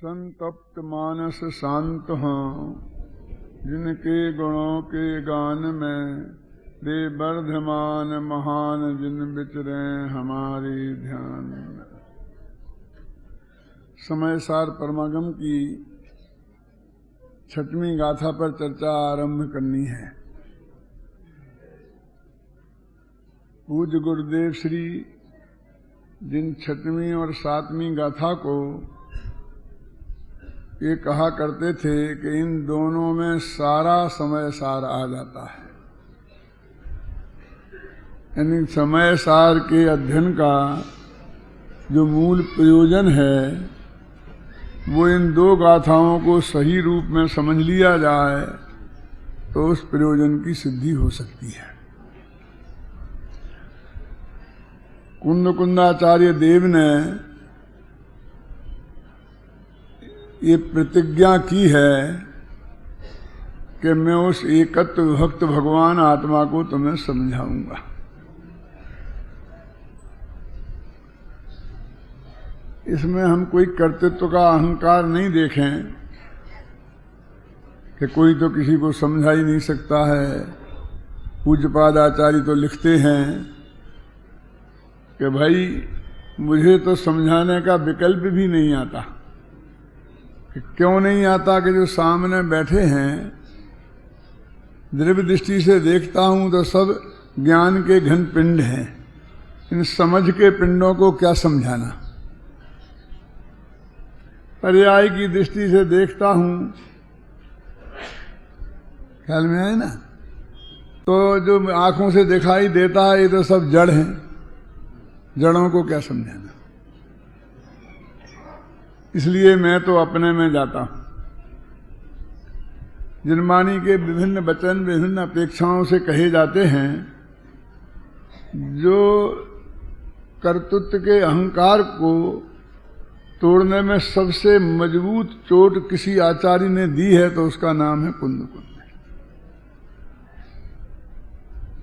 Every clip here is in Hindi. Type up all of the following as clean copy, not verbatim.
संतप्त मानस शांत हों, जिनके गुणों के गान में वे वर्धमान महान जिन विचरे हमारे ध्यान में। समय सार परमागम की 6वीं गाथा पर चर्चा आरंभ करनी है। पूज्य गुरुदेव श्री जिन 6वीं और 7वीं गाथा को ये कहा करते थे कि इन दोनों में सारा समय सार आ जाता है, यानी समय सार के अध्ययन का जो मूल प्रयोजन है वो इन दो गाथाओं को सही रूप में समझ लिया जाए तो उस प्रयोजन की सिद्धि हो सकती है। कुंदाचार्य देव ने ये प्रतिज्ञा की है कि मैं उस एकत्व विभक्त भगवान आत्मा को तुम्हें समझाऊंगा। इसमें हम कोई कर्तृत्व का अहंकार नहीं देखें कि कोई तो किसी को समझा ही नहीं सकता है। पूज्यपाद आचार्य तो लिखते हैं कि भाई मुझे तो समझाने का विकल्प भी नहीं आता। कि क्यों नहीं आता कि जो सामने बैठे हैं द्रव्य दृष्टि से देखता हूं तो सब ज्ञान के घन पिंड हैं, इन समझ के पिंडों को क्या समझाना। पर्याय की दृष्टि से देखता हूं, ख्याल में है ना, तो जो आंखों से दिखाई देता है ये तो सब जड़ हैं, जड़ों को क्या समझाना। इसलिए मैं तो अपने में जाता हूं। जिनवाणी के विभिन्न वचन विभिन्न अपेक्षाओं से कहे जाते हैं। जो कर्तृत्व के अहंकार को तोड़ने में सबसे मजबूत चोट किसी आचार्य ने दी है तो उसका नाम है कुंद।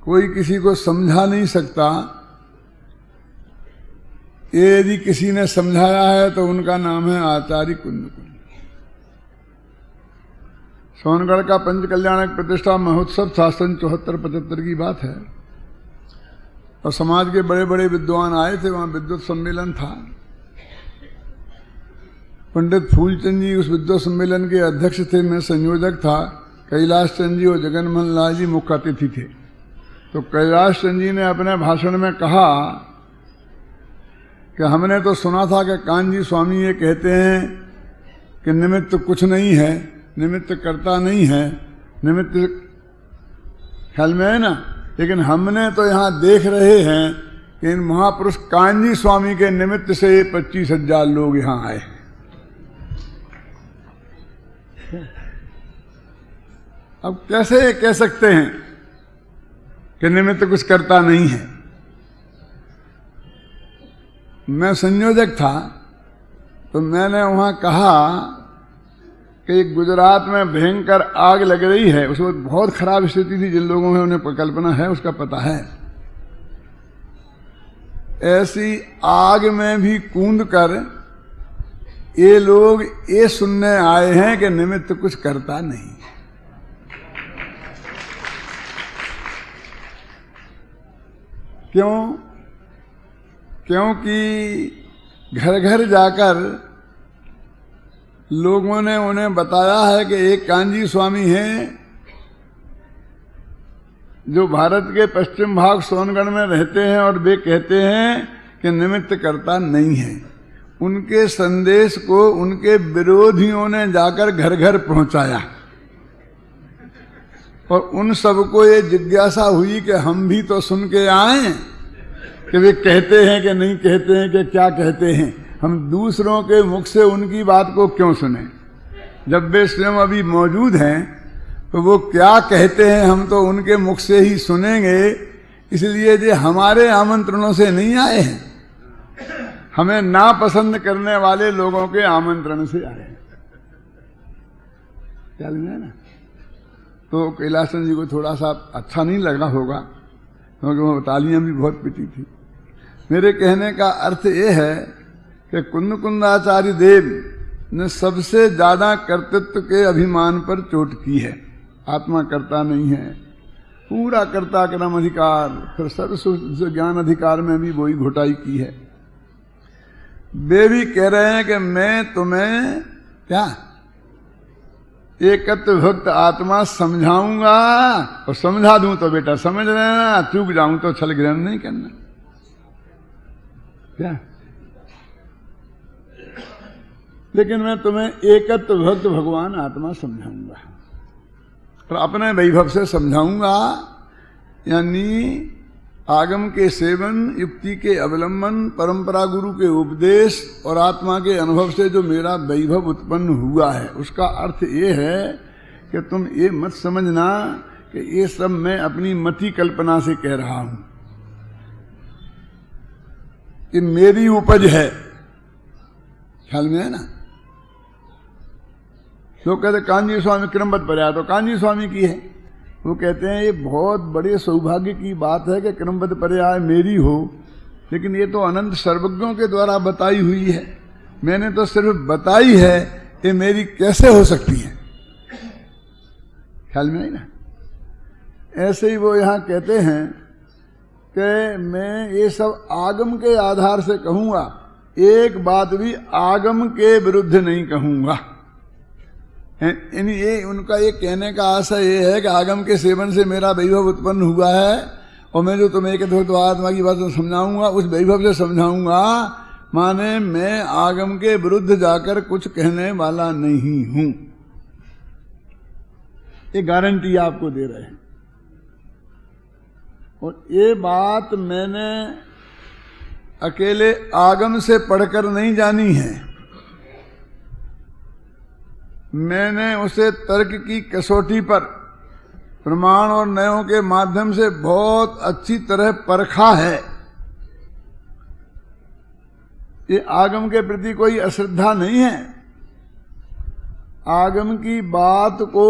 कोई किसी को समझा नहीं सकता। ये यदि किसी ने समझाया है तो उनका नाम है आचार्य कुंद। सोनगढ़ का पंच कल्याणक प्रतिष्ठा महोत्सव था, सन 74-75 की बात है, और समाज के बड़े बड़े विद्वान आए थे। वहां विद्वत सम्मेलन था। पंडित फूलचंद जी उस विद्वत सम्मेलन के अध्यक्ष थे, मैं संयोजक था। कैलाश चंद जी और जगनमोहन लाल जी मुख्य अतिथि थे। तो कैलाश चंद जी ने अपने भाषण में कहा कि हमने तो सुना था कि कानजी स्वामी ये कहते हैं कि निमित्त कुछ नहीं है, निमित्त करता नहीं है, निमित्त ख्याल में है ना। लेकिन हमने तो यहाँ देख रहे हैं कि इन महापुरुष कानजी स्वामी के निमित्त से 25,000 लोग यहाँ आए। अब कैसे कह सकते हैं कि निमित्त कुछ करता नहीं है। मैं संयोजक था तो मैंने वहां कहा कि गुजरात में भयंकर आग लग रही है। उस वक्त बहुत खराब स्थिति थी, जिन लोगों में उन्हें कल्पना है उसका पता है। ऐसी आग में भी कूद कर ये लोग ये सुनने आए हैं कि निमित्त कुछ करता नहीं। क्यों? क्योंकि घर घर जाकर लोगों ने उन्हें बताया है कि एक कांजी स्वामी हैं जो भारत के पश्चिम भाग सोनगढ़ में रहते हैं और वे कहते हैं कि निमित्त करता नहीं है। उनके संदेश को उनके विरोधियों ने जाकर घर घर पहुंचाया और उन सबको ये जिज्ञासा हुई कि हम भी तो सुन के आए कि वे कहते हैं कि नहीं कहते हैं, कि क्या कहते हैं। हम दूसरों के मुख से उनकी बात को क्यों सुने जब वे स्वयं अभी मौजूद हैं। तो वो क्या कहते हैं हम तो उनके मुख से ही सुनेंगे। इसलिए जो हमारे आमंत्रणों से नहीं आए हैं, हमें नापसंद करने वाले लोगों के आमंत्रण से आए हैं। क्या लगे ना। तो कैलाशन जी को थोड़ा सा अच्छा नहीं लगा होगा, क्योंकि वो तालियां भी बहुत पिटी थी। मेरे कहने का अर्थ ये है कि कुंदाचार्य देव ने सबसे ज्यादा कर्तृत्व के अभिमान पर चोट की है। आत्मा करता नहीं है, पूरा कर्ता कर्म अधिकार, फिर सर्व ज्ञान अधिकार में भी वही घोटाई की है। वे भी कह रहे हैं कि मैं तुम्हें क्या एकत्व भक्त आत्मा समझाऊंगा, और समझा दूं तो बेटा समझ लेना, चूक जाऊं तो छल ग्रहण नहीं करना। क्या? लेकिन मैं तुम्हें एकत्व भक्त भगवान आत्मा समझाऊंगा, और अपने वैभव से समझाऊंगा, यानी आगम के सेवन, युक्ति के अवलंबन, परंपरा गुरु के उपदेश और आत्मा के अनुभव से जो मेरा वैभव उत्पन्न हुआ है, उसका अर्थ ये है कि तुम ये मत समझना कि ये सब मैं अपनी मति कल्पना से कह रहा हूं, ये मेरी उपज है। ख्याल में है ना? लोग कहते कांजी स्वामी क्रमबद्ध पर्याय, तो कांजी स्वामी की है। वो कहते हैं ये बहुत बड़े सौभाग्य की बात है कि क्रमबद्ध पर्याय मेरी हो, लेकिन ये तो अनंत सर्वज्ञों के द्वारा बताई हुई है, मैंने तो सिर्फ बताई है, ये मेरी कैसे हो सकती है? ख्याल में नहीं ना? ऐसे ही वो यहाँ कहते हैं कि मैं ये सब आगम के आधार से कहूंगा, एक बात भी आगम के विरुद्ध नहीं कहूंगा। ये उनका ये कहने का आशय ये है कि आगम के सेवन से मेरा वैभव उत्पन्न हुआ है, और मैं जो तुम्हें एक आत्मा की बात समझाऊंगा, उस वैभव से समझाऊंगा, माने मैं आगम के विरुद्ध जाकर कुछ कहने वाला नहीं हूं। ये गारंटी आपको दे रहे हैं। और ये बात मैंने अकेले आगम से पढ़कर नहीं जानी है, मैंने उसे तर्क की कसौटी पर प्रमाण और न्यायों के माध्यम से बहुत अच्छी तरह परखा है। ये आगम के प्रति कोई अश्रद्धा नहीं है, आगम की बात को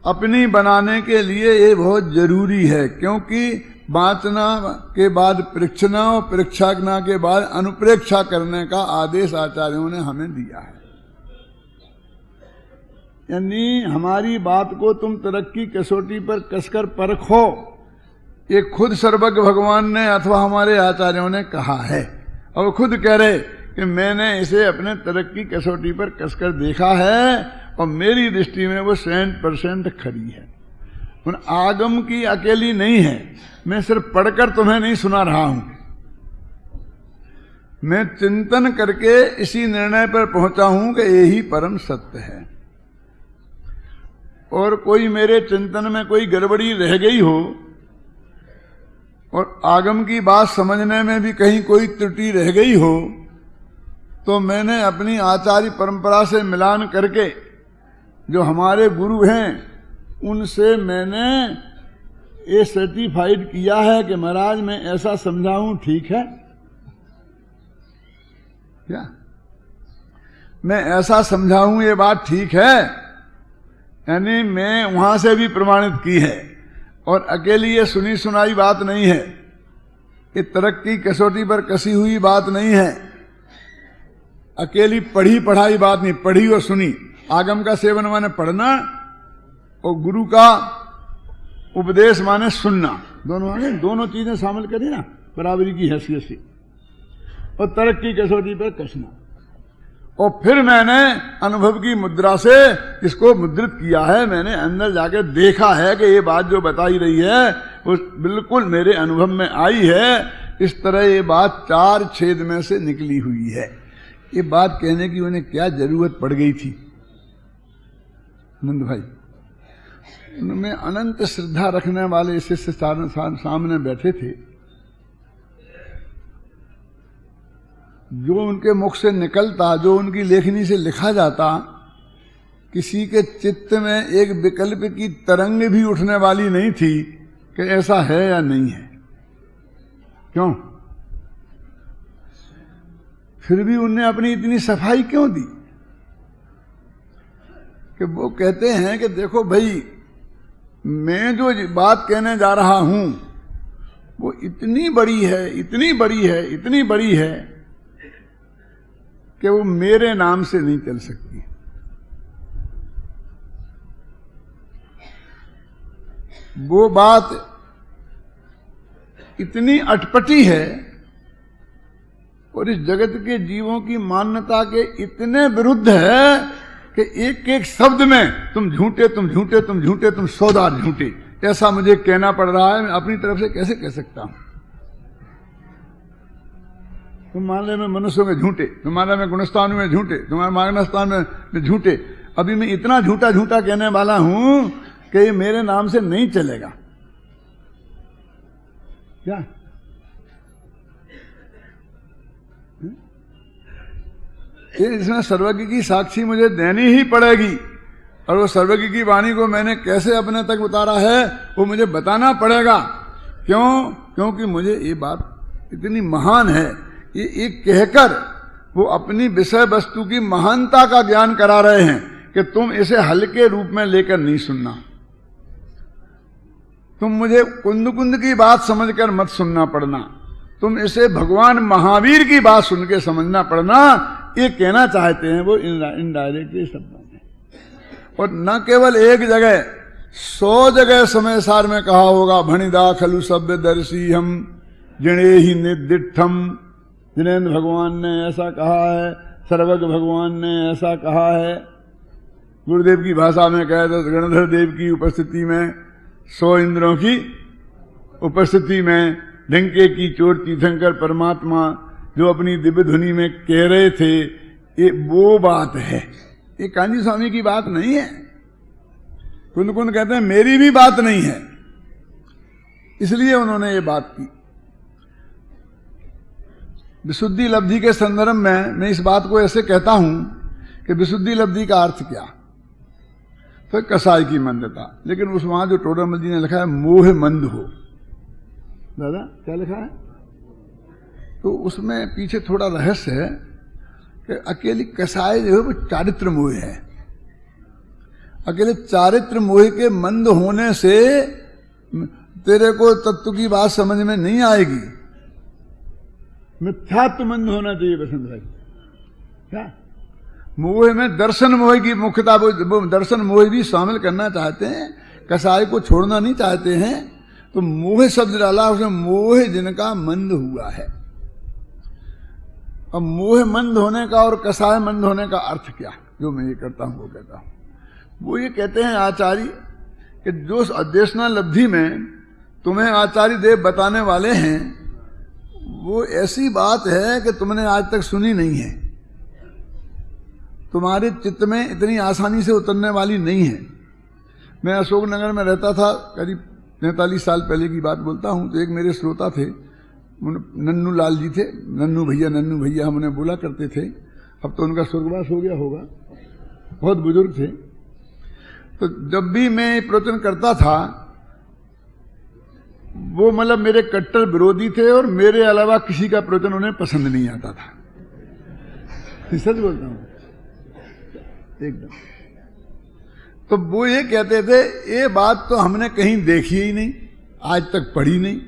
अपनी बनाने के लिए ये बहुत जरूरी है, क्योंकि बांचना के बाद परीक्षना और परीक्षाना के बाद अनुप्रेक्षा करने का आदेश आचार्यों ने हमें दिया है। यानी हमारी बात को तुम तरक्की कसौटी पर कसकर परखो, ये खुद सर्वज्ञ भगवान ने अथवा हमारे आचार्यों ने कहा है, और खुद कह रहे कि मैंने इसे अपने तरक्की कसौटी पर कसकर देखा है, और मेरी दृष्टि में वो 100% खरी है। उन आगम की अकेली नहीं है, मैं सिर्फ पढ़कर तुम्हें नहीं सुना रहा हूं, मैं चिंतन करके इसी निर्णय पर पहुंचा हूं कि यही परम सत्य है। और कोई मेरे चिंतन में कोई गड़बड़ी रह गई हो, और आगम की बात समझने में भी कहीं कोई त्रुटि रह गई हो, तो मैंने अपनी आचार्य परंपरा से मिलान करके जो हमारे गुरु हैं उनसे मैंने ये सर्टिफाइड किया है कि महाराज मैं ऐसा समझा हूं, ठीक है क्या? मैं ऐसा समझा हूं, ये बात ठीक है, यानी मैं वहां से भी प्रमाणित की है, और अकेली ये सुनी सुनाई बात नहीं है, ये तरक्की कसौटी पर कसी हुई बात नहीं है, अकेली पढ़ी पढ़ाई बात नहीं, पढ़ी और सुनी। आगम का सेवन माने पढ़ना, और गुरु का उपदेश माने सुनना, दोनों चीजें शामिल करी ना बराबरी की हैसियत से, और तरक्की कसौटी पर कसना। और फिर मैंने अनुभव की मुद्रा से इसको मुद्रित किया है, मैंने अंदर जाके देखा है कि ये बात जो बताई रही है वो बिल्कुल मेरे अनुभव में आई है। इस तरह ये बात 4 छेद में से निकली हुई है। ये बात कहने की उन्हें क्या जरूरत पड़ गई थी? नंद भाई, उनमें अनंत श्रद्धा रखने वाले शिष्य सामने बैठे थे, जो उनके मुख से निकलता, जो उनकी लेखनी से लिखा जाता, किसी के चित्त में एक विकल्प की तरंग भी उठने वाली नहीं थी कि ऐसा है या नहीं है। क्यों? फिर भी उनने अपनी इतनी सफाई क्यों दी कि वो कहते हैं कि देखो भाई, मैं जो बात कहने जा रहा हूं वो इतनी बड़ी है, इतनी बड़ी है, इतनी बड़ी है कि वो मेरे नाम से नहीं चल सकती। वो बात इतनी अटपटी है और इस जगत के जीवों की मान्यता के इतने विरुद्ध है कि एक एक शब्द में तुम झूठे, तुम झूठे, तुम झूठे, तुम 100 झूठे, ऐसा मुझे कहना पड़ रहा है। मैं अपनी तरफ से कैसे कह सकता हूं? तुम मानने में मनुष्यों में झूठे, तुम मानने में गुणस्थान में झूठे, तुम्हारे मार्गस्थान में झूठे। अभी मैं इतना झूठा झूठा कहने वाला हूं कि ये मेरे नाम से नहीं चलेगा। क्या इसमें सर्वज्ञ की साक्षी मुझे देनी ही पड़ेगी, और वो सर्वज्ञ की वाणी को मैंने कैसे अपने तक उतारा है वो मुझे बताना पड़ेगा। क्यों? क्योंकि मुझे ये बात इतनी महान है, ये एक कहकर वो अपनी विषय वस्तु की महानता का ज्ञान करा रहे हैं कि तुम इसे हल्के रूप में लेकर नहीं सुनना, तुम मुझे कुंद कुंद की बात समझकर मत सुनना पड़ना, तुम इसे भगवान महावीर की बात सुन के समझना पड़ना। ये कहना चाहते हैं वो इनडायरेक्टली शब्दों में, और न केवल एक जगह, 100 जगह समय सार में कहा होगा। भणिदा खलु सभ्य दर्शी हम जिणे ही निर्दिठम। जिनेन्द्र भगवान ने ऐसा कहा है, सर्वज्ञ भगवान ने ऐसा कहा है। गुरुदेव की भाषा में कहे तो गणधर देव की उपस्थिति में, 100 इंद्रों की उपस्थिति में डंके की चोट तीर्थंकर परमात्मा जो अपनी दिव्य ध्वनि में कह रहे थे, ये वो बात है, ये कांजी स्वामी की बात नहीं है। कुंद कुंद कहते हैं मेरी भी बात नहीं है, इसलिए उन्होंने ये बात की। विशुद्धि लब्धि के संदर्भ में मैं इस बात को ऐसे कहता हूं कि विशुद्धि लब्धि का अर्थ क्या? तो कसाई की मंदता, लेकिन उस वहां जो टोडरमल जी ने लिखा है मोह मंद हो। दादा क्या लिखा है? तो उसमें पीछे थोड़ा रहस्य है कि अकेली कसाई जो है वो चारित्र मोह है। अकेले चारित्र मोह के मंद होने से तेरे को तत्व की बात समझ में नहीं आएगी। मिथ्यात्व मंद होना चाहिए बसंत भाई। क्या मोह में दर्शन मोह की मुख्यता, वो दर्शन मोह भी शामिल करना चाहते हैं, कसाई को छोड़ना नहीं चाहते हैं। तो मोह शब्द डाला उसमें, मोह जिनका मंद हुआ है। अब मोह मंद होने का और कसाय मंद होने का अर्थ क्या, जो मैं ये करता हूं वो कहता हूं। वो ये कहते हैं आचार्य कि जो अध्यक्षना लब्धि में तुम्हें आचार्य देव बताने वाले हैं वो ऐसी बात है कि तुमने आज तक सुनी नहीं है, तुम्हारे चित्त में इतनी आसानी से उतरने वाली नहीं है। मैं अशोकनगर में रहता था, करीब 43 साल पहले की बात बोलता हूं। तो एक मेरे श्रोता थे, नन्नू लाल जी थे, नन्नू भैया हम उन्हें बोला करते थे। अब तो उनका स्वर्गवास हो गया होगा, बहुत बुजुर्ग थे। तो जब भी मैं प्रवचन करता था वो मतलब मेरे कट्टर विरोधी थे, और मेरे अलावा किसी का प्रवचन उन्हें पसंद नहीं आता था। सच बोलता हूं एकदम। तो वो ये कहते थे ये बात तो हमने कहीं देखी ही नहीं, आज तक पढ़ी नहीं।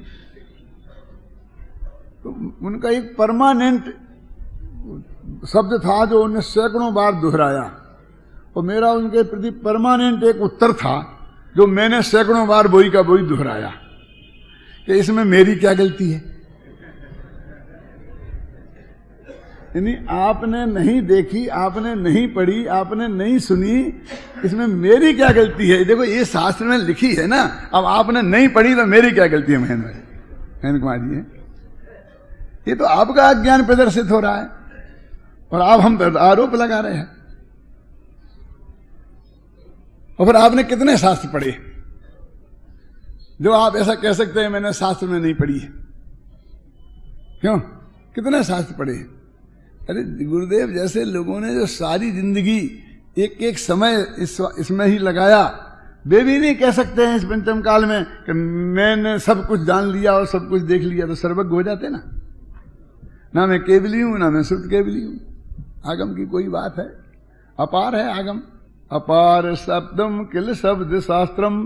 तो उनका एक परमानेंट शब्द था जो उन्हें सैकड़ों बार दोहराया, और मेरा उनके प्रति परमानेंट एक उत्तर था जो मैंने सैकड़ों बार वही का वही दोहराया कि इसमें मेरी क्या गलती है। यानी आपने नहीं देखी, आपने नहीं पढ़ी, आपने नहीं सुनी, इसमें मेरी क्या गलती है? देखो ये शास्त्र में लिखी है ना, अब आपने नहीं पढ़ी तो मेरी क्या गलती है? महेंद्र कुमार जी, ये तो आपका अज्ञान प्रदर्शित हो रहा है और आप हम पर आरोप लगा रहे हैं। और फिर आपने कितने शास्त्र पढ़े जो आप ऐसा कह सकते हैं मैंने शास्त्र में नहीं पढ़ी है? क्यों? कितने शास्त्र पढ़े? अरे गुरुदेव जैसे लोगों ने जो सारी जिंदगी एक एक समय इसमें ही लगाया, वे भी नहीं कह सकते हैं इस पंचम काल में कि मैंने सब कुछ जान लिया और सब कुछ देख लिया, तो सर्वज्ञ हो जाते ना। ना मैं केवली हूं, ना मैं शुद्ध केवली हूं। आगम की कोई बात है? अपार है आगम। अपार शब्दम किल शब्द शास्त्रम,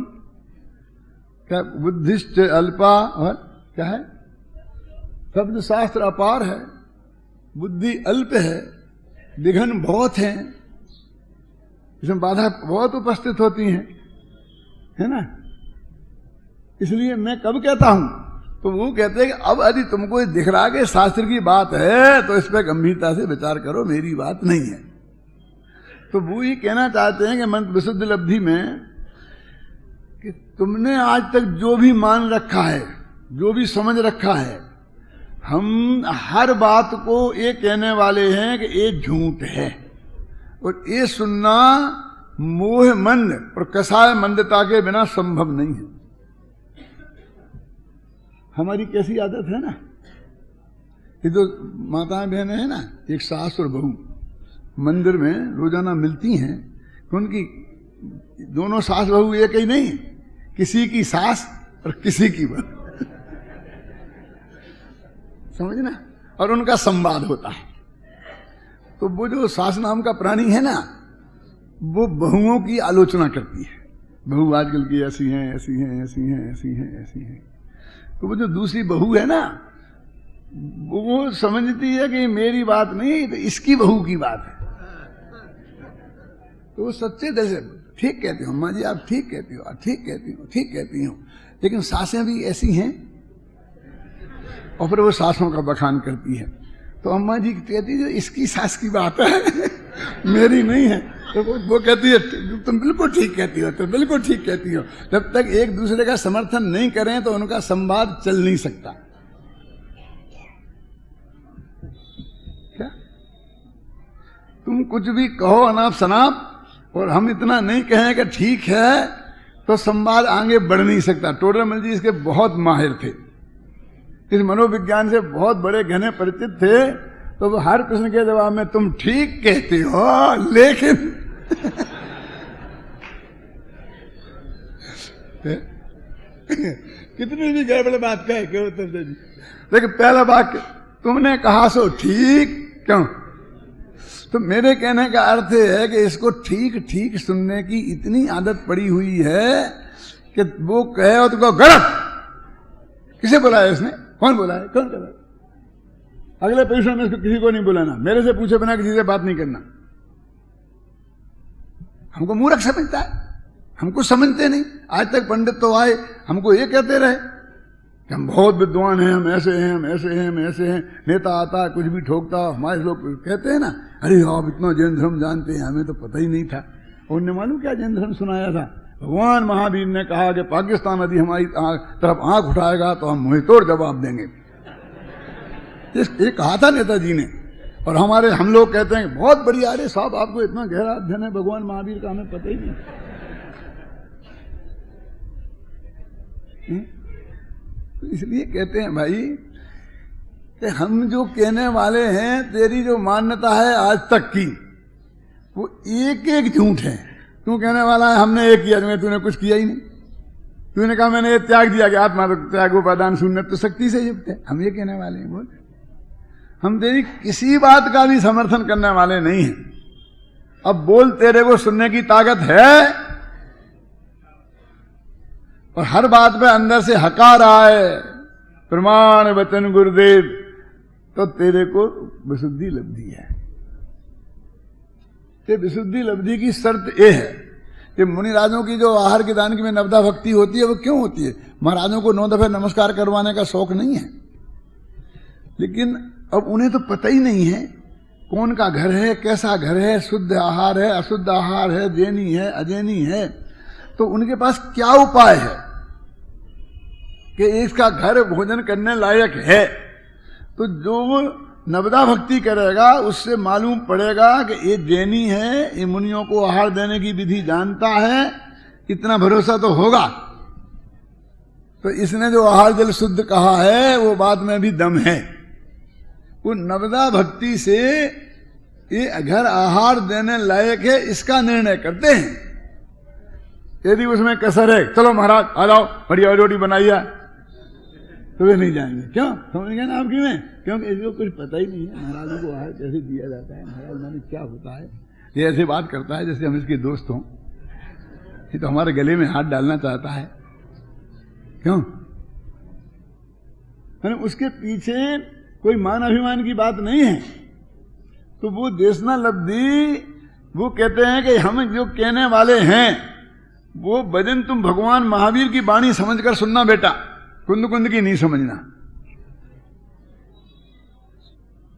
क्या बुद्धिश्च अल्पा, और क्या है? शब्द शास्त्र अपार है, बुद्धि अल्प है। विघ्न बहुत हैं, इसमें बाधा बहुत उपस्थित होती हैं, है ना। इसलिए मैं कब कहता हूं, तो वो कहते हैं कि अब यदि तुमको दिख रहा कि शास्त्र की बात है तो इस पर गंभीरता से विचार करो, मेरी बात नहीं है। तो वो ये कहना चाहते हैं कि मंत्र विशुद्ध लब्धि में कि तुमने आज तक जो भी मान रखा है, जो भी समझ रखा है, हम हर बात को ये कहने वाले हैं कि ये झूठ है, और ये सुनना मोह मंद और कसाय मंदता के बिना संभव नहीं है। हमारी कैसी आदत है ना, ये तो माताएं बहनें हैं ना, एक सास और बहू मंदिर में रोजाना मिलती हैं, उनकी दोनों सास बहू एक ही नहीं, किसी की सास और किसी की बहू, समझना, और उनका संवाद होता है। तो वो जो सास नाम का प्राणी है ना, वो बहुओं की आलोचना करती है, बहू आजकल की ऐसी हैं, ऐसी हैं, ऐसी हैं, ऐसी हैं, ऐसी हैं। तो वो जो दूसरी बहू है ना, वो समझती है कि मेरी बात नहीं, तो इसकी बहू की बात है। तो वो सच्चे दिल से ठीक कहती हो, अम्मा जी आप ठीक कहती हो, ठीक कहती हो, ठीक कहती हो, लेकिन सासें भी ऐसी हैं, और फिर वो सासों का बखान करती है। तो अम्मा जी कहती है इसकी सास की बात है मेरी नहीं है। तो वो कहती है तुम बिल्कुल ठीक कहती हो, तुम बिल्कुल ठीक कहती हो। जब तक एक दूसरे का समर्थन नहीं करें तो उनका संवाद चल नहीं सकता। क्या तुम कुछ भी कहो अनाप शनाप, और हम इतना नहीं कहें कि ठीक है, तो संवाद आगे बढ़ नहीं सकता। टोडरमल जी इसके बहुत माहिर थे, इस मनोविज्ञान से बहुत बड़े घने परिचित थे। तो वो हर प्रश्न के जवाब में तुम ठीक कहते हो, लेकिन कितनी भी गड़बड़ बात कहे क्यों उत्तर दे दी, लेकिन पहला वाक्य तुमने कहा सो ठीक क्यों। तो मेरे कहने का अर्थ है कि इसको ठीक ठीक सुनने की इतनी आदत पड़ी हुई है कि वो कहे और तुमको गलत। किसे बुलाया इसने, कौन बुलाया, कौन बुलाया? अगले परिश्रम में इसको किसी को नहीं बुलाना, मेरे से पूछे बिना किसी से बात नहीं करना। हमको मूर्ख समझता है, हमको समझते नहीं। आज तक पंडित तो आए हमको ये कहते रहे कि हम बहुत विद्वान हैं, हम ऐसे हैं, हम ऐसे हैं, हम ऐसे हैं। नेता आता कुछ भी ठोकता, हमारे लोग कहते हैं ना, अरे आप इतना जैन धर्म जानते हैं, हमें तो पता ही नहीं था। उन्हें मालूम क्या जैन धर्म सुनाया था? भगवान महावीर ने कहा कि पाकिस्तान यदि हमारी तरफ आंख उठाएगा तो हम मुंह तोड़ जवाब देंगे। ये कहा था नेताजी ने। और हम लोग कहते हैं बहुत बढ़िया, अरे साहब आपको इतना गहरा अध्ययन है भगवान महावीर का, हमें पता ही नहीं। तो इसलिए कहते हैं भाई कि हम जो कहने वाले हैं, तेरी जो मान्यता है आज तक की, वो एक एक झूठ है। तू कहने वाला है हमने ये किया, तूने कुछ किया ही नहीं। तूने कहा मैंने ये त्याग दिया कि आत्मा त्याग उपादान शून्य तो शक्ति से युक्त है, हम ये कहने वाले हैं। बोल, हम तेरी किसी बात का भी समर्थन करने वाले नहीं हैं। अब बोल, तेरे को सुनने की ताकत है और हर बात पे अंदर से हका रहा है प्रमाण वचन गुरुदेव, तो तेरे को विशुद्धि लब्धि है। ते विशुद्धि लब्धि की शर्त ये है कि मुनिराजों की जो आहार के दान की में नवदा भक्ति होती है, वो क्यों होती है? महाराजों को 9 दफे नमस्कार करवाने का शौक नहीं है, लेकिन अब उन्हें तो पता ही नहीं है कौन का घर है, कैसा घर है, शुद्ध आहार है, अशुद्ध आहार है, जैनी है, अजैनी है। तो उनके पास क्या उपाय है कि इसका घर भोजन करने लायक है? तो जो नवदा भक्ति करेगा उससे मालूम पड़ेगा कि ये जैनी है, ये मुनियों को आहार देने की विधि जानता है, इतना भरोसा तो होगा। तो इसने जो आहार जल शुद्ध कहा है वो बात में भी दम है। वो नवदा भक्ति से ये घर आहार देने लायक है इसका निर्णय करते हैं। यदि उसमें कसर है, चलो महाराज आ जाओ बढ़िया रोटी बनाइए, तो वे नहीं जाएंगे। क्यों? समझ गए ना आपकी में? क्योंकि इसको कुछ पता ही नहीं है महाराजों को आहार कैसे दिया जाता है, महाराज माने क्या होता है। ये ऐसे बात करता है जैसे हम इसके दोस्त हों, ये तो हमारे गले में हाथ डालना चाहता है। क्यों? उसके पीछे कोई मान अभिमान की बात नहीं है। तो वो देशना लब्धि, वो कहते हैं कि हम जो कहने वाले हैं वो भजन तुम भगवान महावीर की वाणी समझकर सुनना बेटा, कुंद कुंद की नहीं समझना।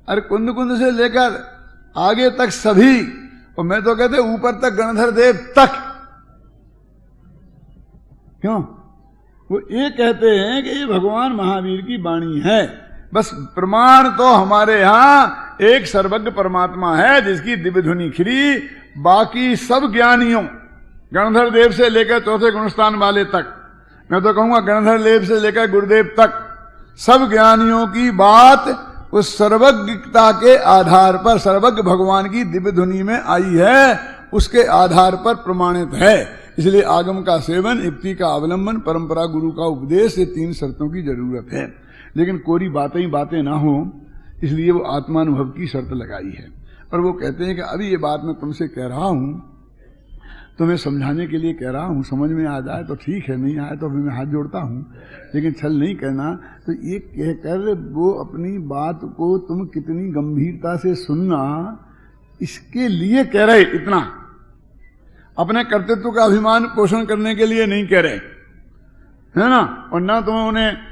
अरे कुंद कुंद से लेकर आगे तक सभी, और मैं तो कहते ऊपर तक गणधर देव तक। क्यों? वो ये कहते हैं कि ये भगवान महावीर की वाणी है। बस प्रमाण तो हमारे यहां एक सर्वज्ञ परमात्मा है जिसकी दिव्य ध्वनि खिली, बाकी सब ज्ञानियों, गणधर देव से लेकर चौथे गुणस्थान वाले तक, मैं तो कहूंगा गणधर देव से लेकर गुरुदेव तक, सब ज्ञानियों की बात उस सर्वज्ञता के आधार पर, सर्वज्ञ भगवान की दिव्य ध्वनि में आई है, उसके आधार पर प्रमाणित है। इसलिए आगम का सेवन, युक्ति का अवलंबन, परंपरा, गुरु का उपदेश, ये 3 शर्तों की जरूरत है। लेकिन कोरी बातें ही बातें ना हो, इसलिए वो आत्मानुभव की शर्त लगाई है। और वो कहते हैं कि अभी ये बात मैं तुमसे कह रहा हूं, तुम्हें समझाने के लिए कह रहा हूं, समझ में आ जाए तो ठीक है, नहीं आए तो फिर मैं हाथ जोड़ता हूं, लेकिन छल नहीं करना। तो ये कहकर वो अपनी बात को तुम कितनी गंभीरता से सुनना, इसके लिए कह रहे, इतना अपने कर्तृत्व का अभिमान पोषण करने के लिए नहीं कह रहे, है ना। और ना तुम्हें उन्हें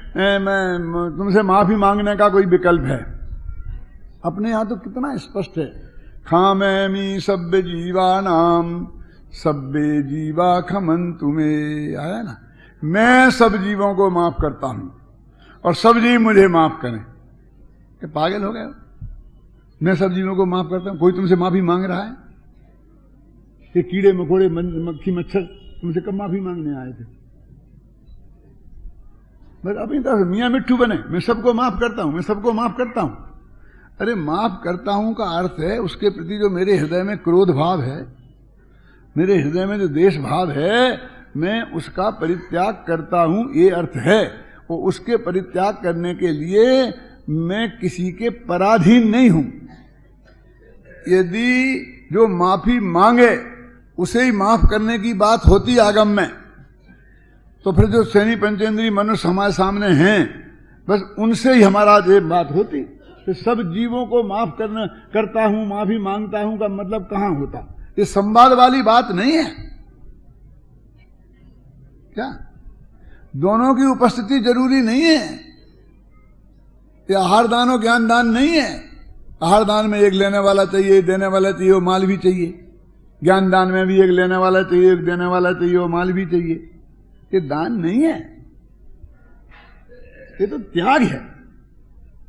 तुमसे माफी मांगने का कोई विकल्प है। अपने यहां तो कितना स्पष्ट है, खामैमि सभ्य जीवानाम सभ्य जीवा खमन तुम्हें, आया ना, मैं सब जीवों को माफ करता हूं और सब जीव मुझे माफ करें। क्या पागल हो गए? मैं सब जीवों को माफ करता हूं, कोई तुमसे माफी मांग रहा है? ये कीड़े मकोड़े मक्खी मच्छर तुमसे कब माफी मांगने आए थे? बस अपनी तरफ मियां मिट्टू बने, मैं सबको माफ करता हूं, मैं सबको माफ करता हूं। अरे माफ करता हूं का अर्थ है उसके प्रति जो मेरे हृदय में क्रोध भाव है, मेरे हृदय में जो देश भाव है, मैं उसका परित्याग करता हूं, ये अर्थ है। और उसके परित्याग करने के लिए मैं किसी के पराधीन नहीं हूं। यदि जो माफी मांगे उसे ही माफ करने की बात होती आगम में, तो फिर जो श्रेणी पंचेंद्रीय मनुष्य हमारे सामने हैं, बस उनसे ही हमारा ये बात होती। तो सब जीवों को माफ करता हूं, माफी मांगता हूं का मतलब कहां होता? ये संवाद वाली बात नहीं है क्या? दोनों की उपस्थिति जरूरी नहीं है। ये आहार दान और ज्ञान दान नहीं है। आहार दान में एक लेने वाला चाहिए, देने वाला चाहिए, वो माल भी चाहिए। ज्ञान दान में भी एक लेने वाला चाहिए, एक देने वाला चाहिए, वो माल भी चाहिए। ये दान नहीं है, ये तो त्याग है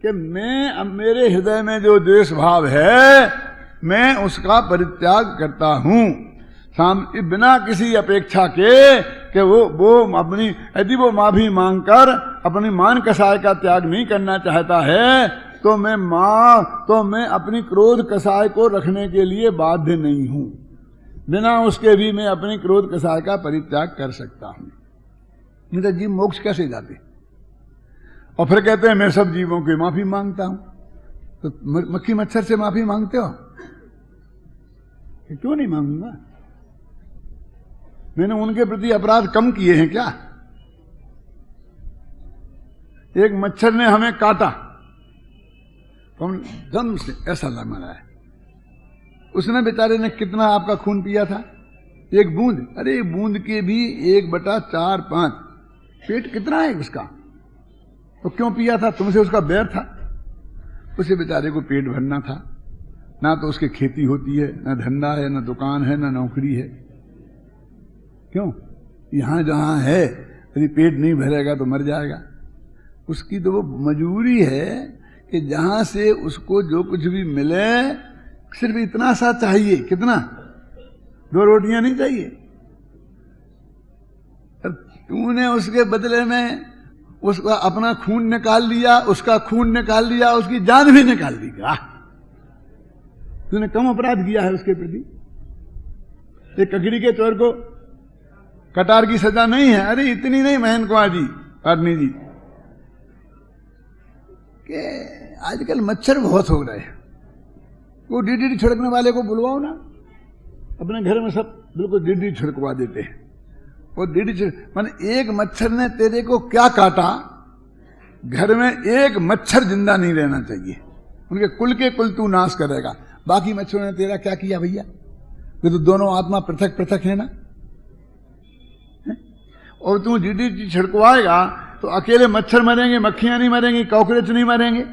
कि मैं, अब मेरे हृदय में जो द्वेष भाव है मैं उसका परित्याग करता हूं, बिना किसी अपेक्षा के कि वो अपनी, यदि वो माफी मांगकर अपनी मान कसाय का त्याग नहीं करना चाहता है तो मैं अपनी क्रोध कसाय को रखने के लिए बाध्य नहीं हूं। बिना उसके भी मैं अपनी क्रोध कसाय का परित्याग कर सकता हूं। नहीं तो जीव मोक्ष कैसे जाते? और फिर कहते हैं मैं सब जीवों की माफी मांगता हूं। तो मक्खी मच्छर से माफी मांगते हो? क्यों नहीं मांगूंगा? मैंने उनके प्रति अपराध कम किए हैं क्या? एक मच्छर ने हमें काटा तो हम दम से ऐसा लग रहा है, उसने बेचारे ने कितना आपका खून पिया था? एक बूंद। अरे बूंद के भी 1/4-5 पेट कितना है उसका? तो क्यों पिया था? तुमसे उसका बैर था? उसे बेचारे को पेट भरना था। ना तो उसकी खेती होती है, ना धंधा है, ना दुकान है, ना नौकरी है। क्यों? यहां जहां है यदि पेट नहीं भरेगा तो मर जाएगा। उसकी तो वो मजबूरी है कि जहां से उसको जो कुछ भी मिले सिर्फ इतना सा चाहिए। कितना? 2 रोटियां नहीं चाहिए। तूने उसके बदले में उसका अपना खून निकाल लिया, उसका खून निकाल लिया, उसकी जान भी निकाल दी। तूने कम अपराध किया है उसके प्रति। एक ककड़ी के चोर को कटार की सजा नहीं है। अरे इतनी नहीं महन कुमार जी, पाटनी जी, कि आजकल मच्छर बहुत हो रहे हैं। वो डीडीटी छिड़कने वाले को बुलवाओ ना, अपने घर में सब बिल्कुल डीडीटी छिड़कवा देते हैं। वो डीडीटी माने एक मच्छर ने तेरे को क्या काटा, घर में एक मच्छर जिंदा नहीं रहना चाहिए। उनके कुल के कुल तू नाश करेगा। बाकी मच्छरों ने तेरा क्या किया भैया? ये तो दोनों आत्मा पृथक पृथक है ना। और तू डीडीटी छिड़कवाएगा तो अकेले मच्छर मरेंगे, मक्खियां नहीं मरेंगी, कॉकरोच नहीं मरेंगे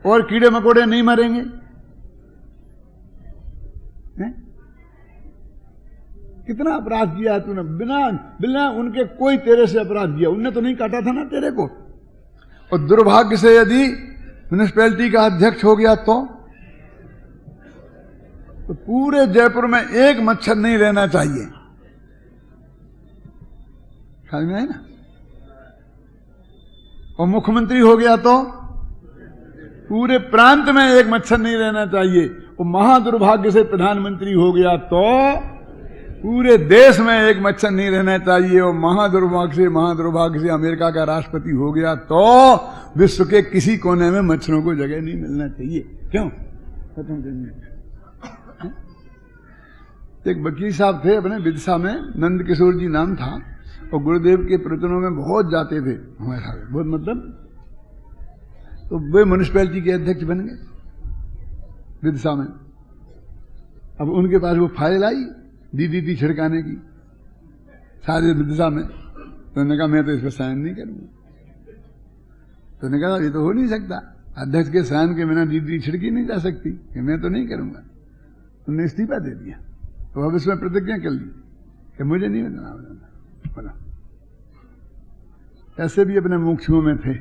और कीड़े मकोड़े नहीं मरेंगे। कितना अपराध किया तूने, बिना बिना उनके कोई तेरे से अपराध किया, उनने तो नहीं काटा था ना तेरे को। और दुर्भाग्य से यदि म्युनिसिपैलिटी का अध्यक्ष हो गया तो पूरे जयपुर में एक मच्छर नहीं रहना चाहिए, समझ में है ना। और मुख्यमंत्री हो गया तो पूरे प्रांत में एक मच्छर नहीं रहना चाहिए। और महादुर्भाग्य से प्रधानमंत्री हो गया तो पूरे देश में एक मच्छर नहीं रहना चाहिए। और महादुर्भाग्य से अमेरिका का राष्ट्रपति हो गया तो विश्व के किसी कोने में मच्छरों को जगह नहीं मिलना चाहिए। क्यों? खत्म करने। एक वकील साहब थे अपने विदिशा में, नंद किशोर जी नाम था, और गुरुदेव के प्रवचनों में बहुत जाते थे हमारे साथ, बहुत मतलब। तो वे म्युनिसिपैलिटी के अध्यक्ष बन गए विदिशा में। अब उनके पास वो फाइल आई डीडीटी छिड़काने की सारे विदिशा में। तो उन्होंने कहा मैं तो इस पर साइन नहीं करूंगा। तो उन्होंने कहा ये तो हो नहीं सकता, अध्यक्ष के साइन के बिना डीडीटी छिड़की नहीं जा सकती, कि मैं तो नहीं करूंगा। उन्होंने इस्तीफा दे दिया। तो अब इसमें प्रतिज्ञा कर ली कि मुझे नहीं बताना बोला। ऐसे भी अपने मुखियों में थे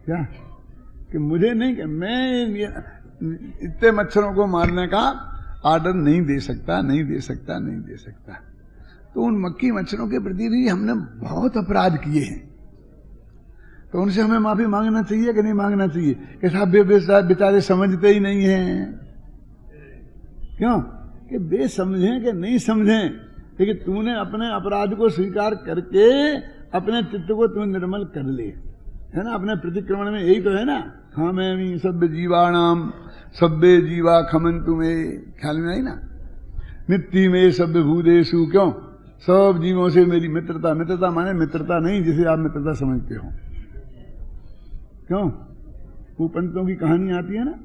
क्या कि मुझे नहीं, कि मैं इतने मच्छरों को मारने का आर्डर नहीं दे सकता, नहीं दे सकता, नहीं दे सकता। तो उन मक्खी मच्छरों के प्रति भी हमने बहुत अपराध किए हैं। तो उनसे हमें माफी मांगना चाहिए कि नहीं मांगना चाहिए? कि साहब बेचारे समझते ही नहीं हैं। क्यों? कि वे समझें कि नहीं समझें, लेकिन तूने अपने अपराध को स्वीकार करके अपने चित्त को तू निर्मल कर ले, है ना। अपने प्रतिक्रमण में यही तो है ना, हाँ मैं सभ्य जीवाणाम सभ्य जीवा खमंतु में, ख्याल में आई ना। मिट्टी में सभ्य भूदेशु, क्यों? सब जीवों से मेरी मित्रता। मित्रता माने मित्रता नहीं जिसे आप मित्रता समझते हो। क्यों? वो पंडितों की कहानी आती है ना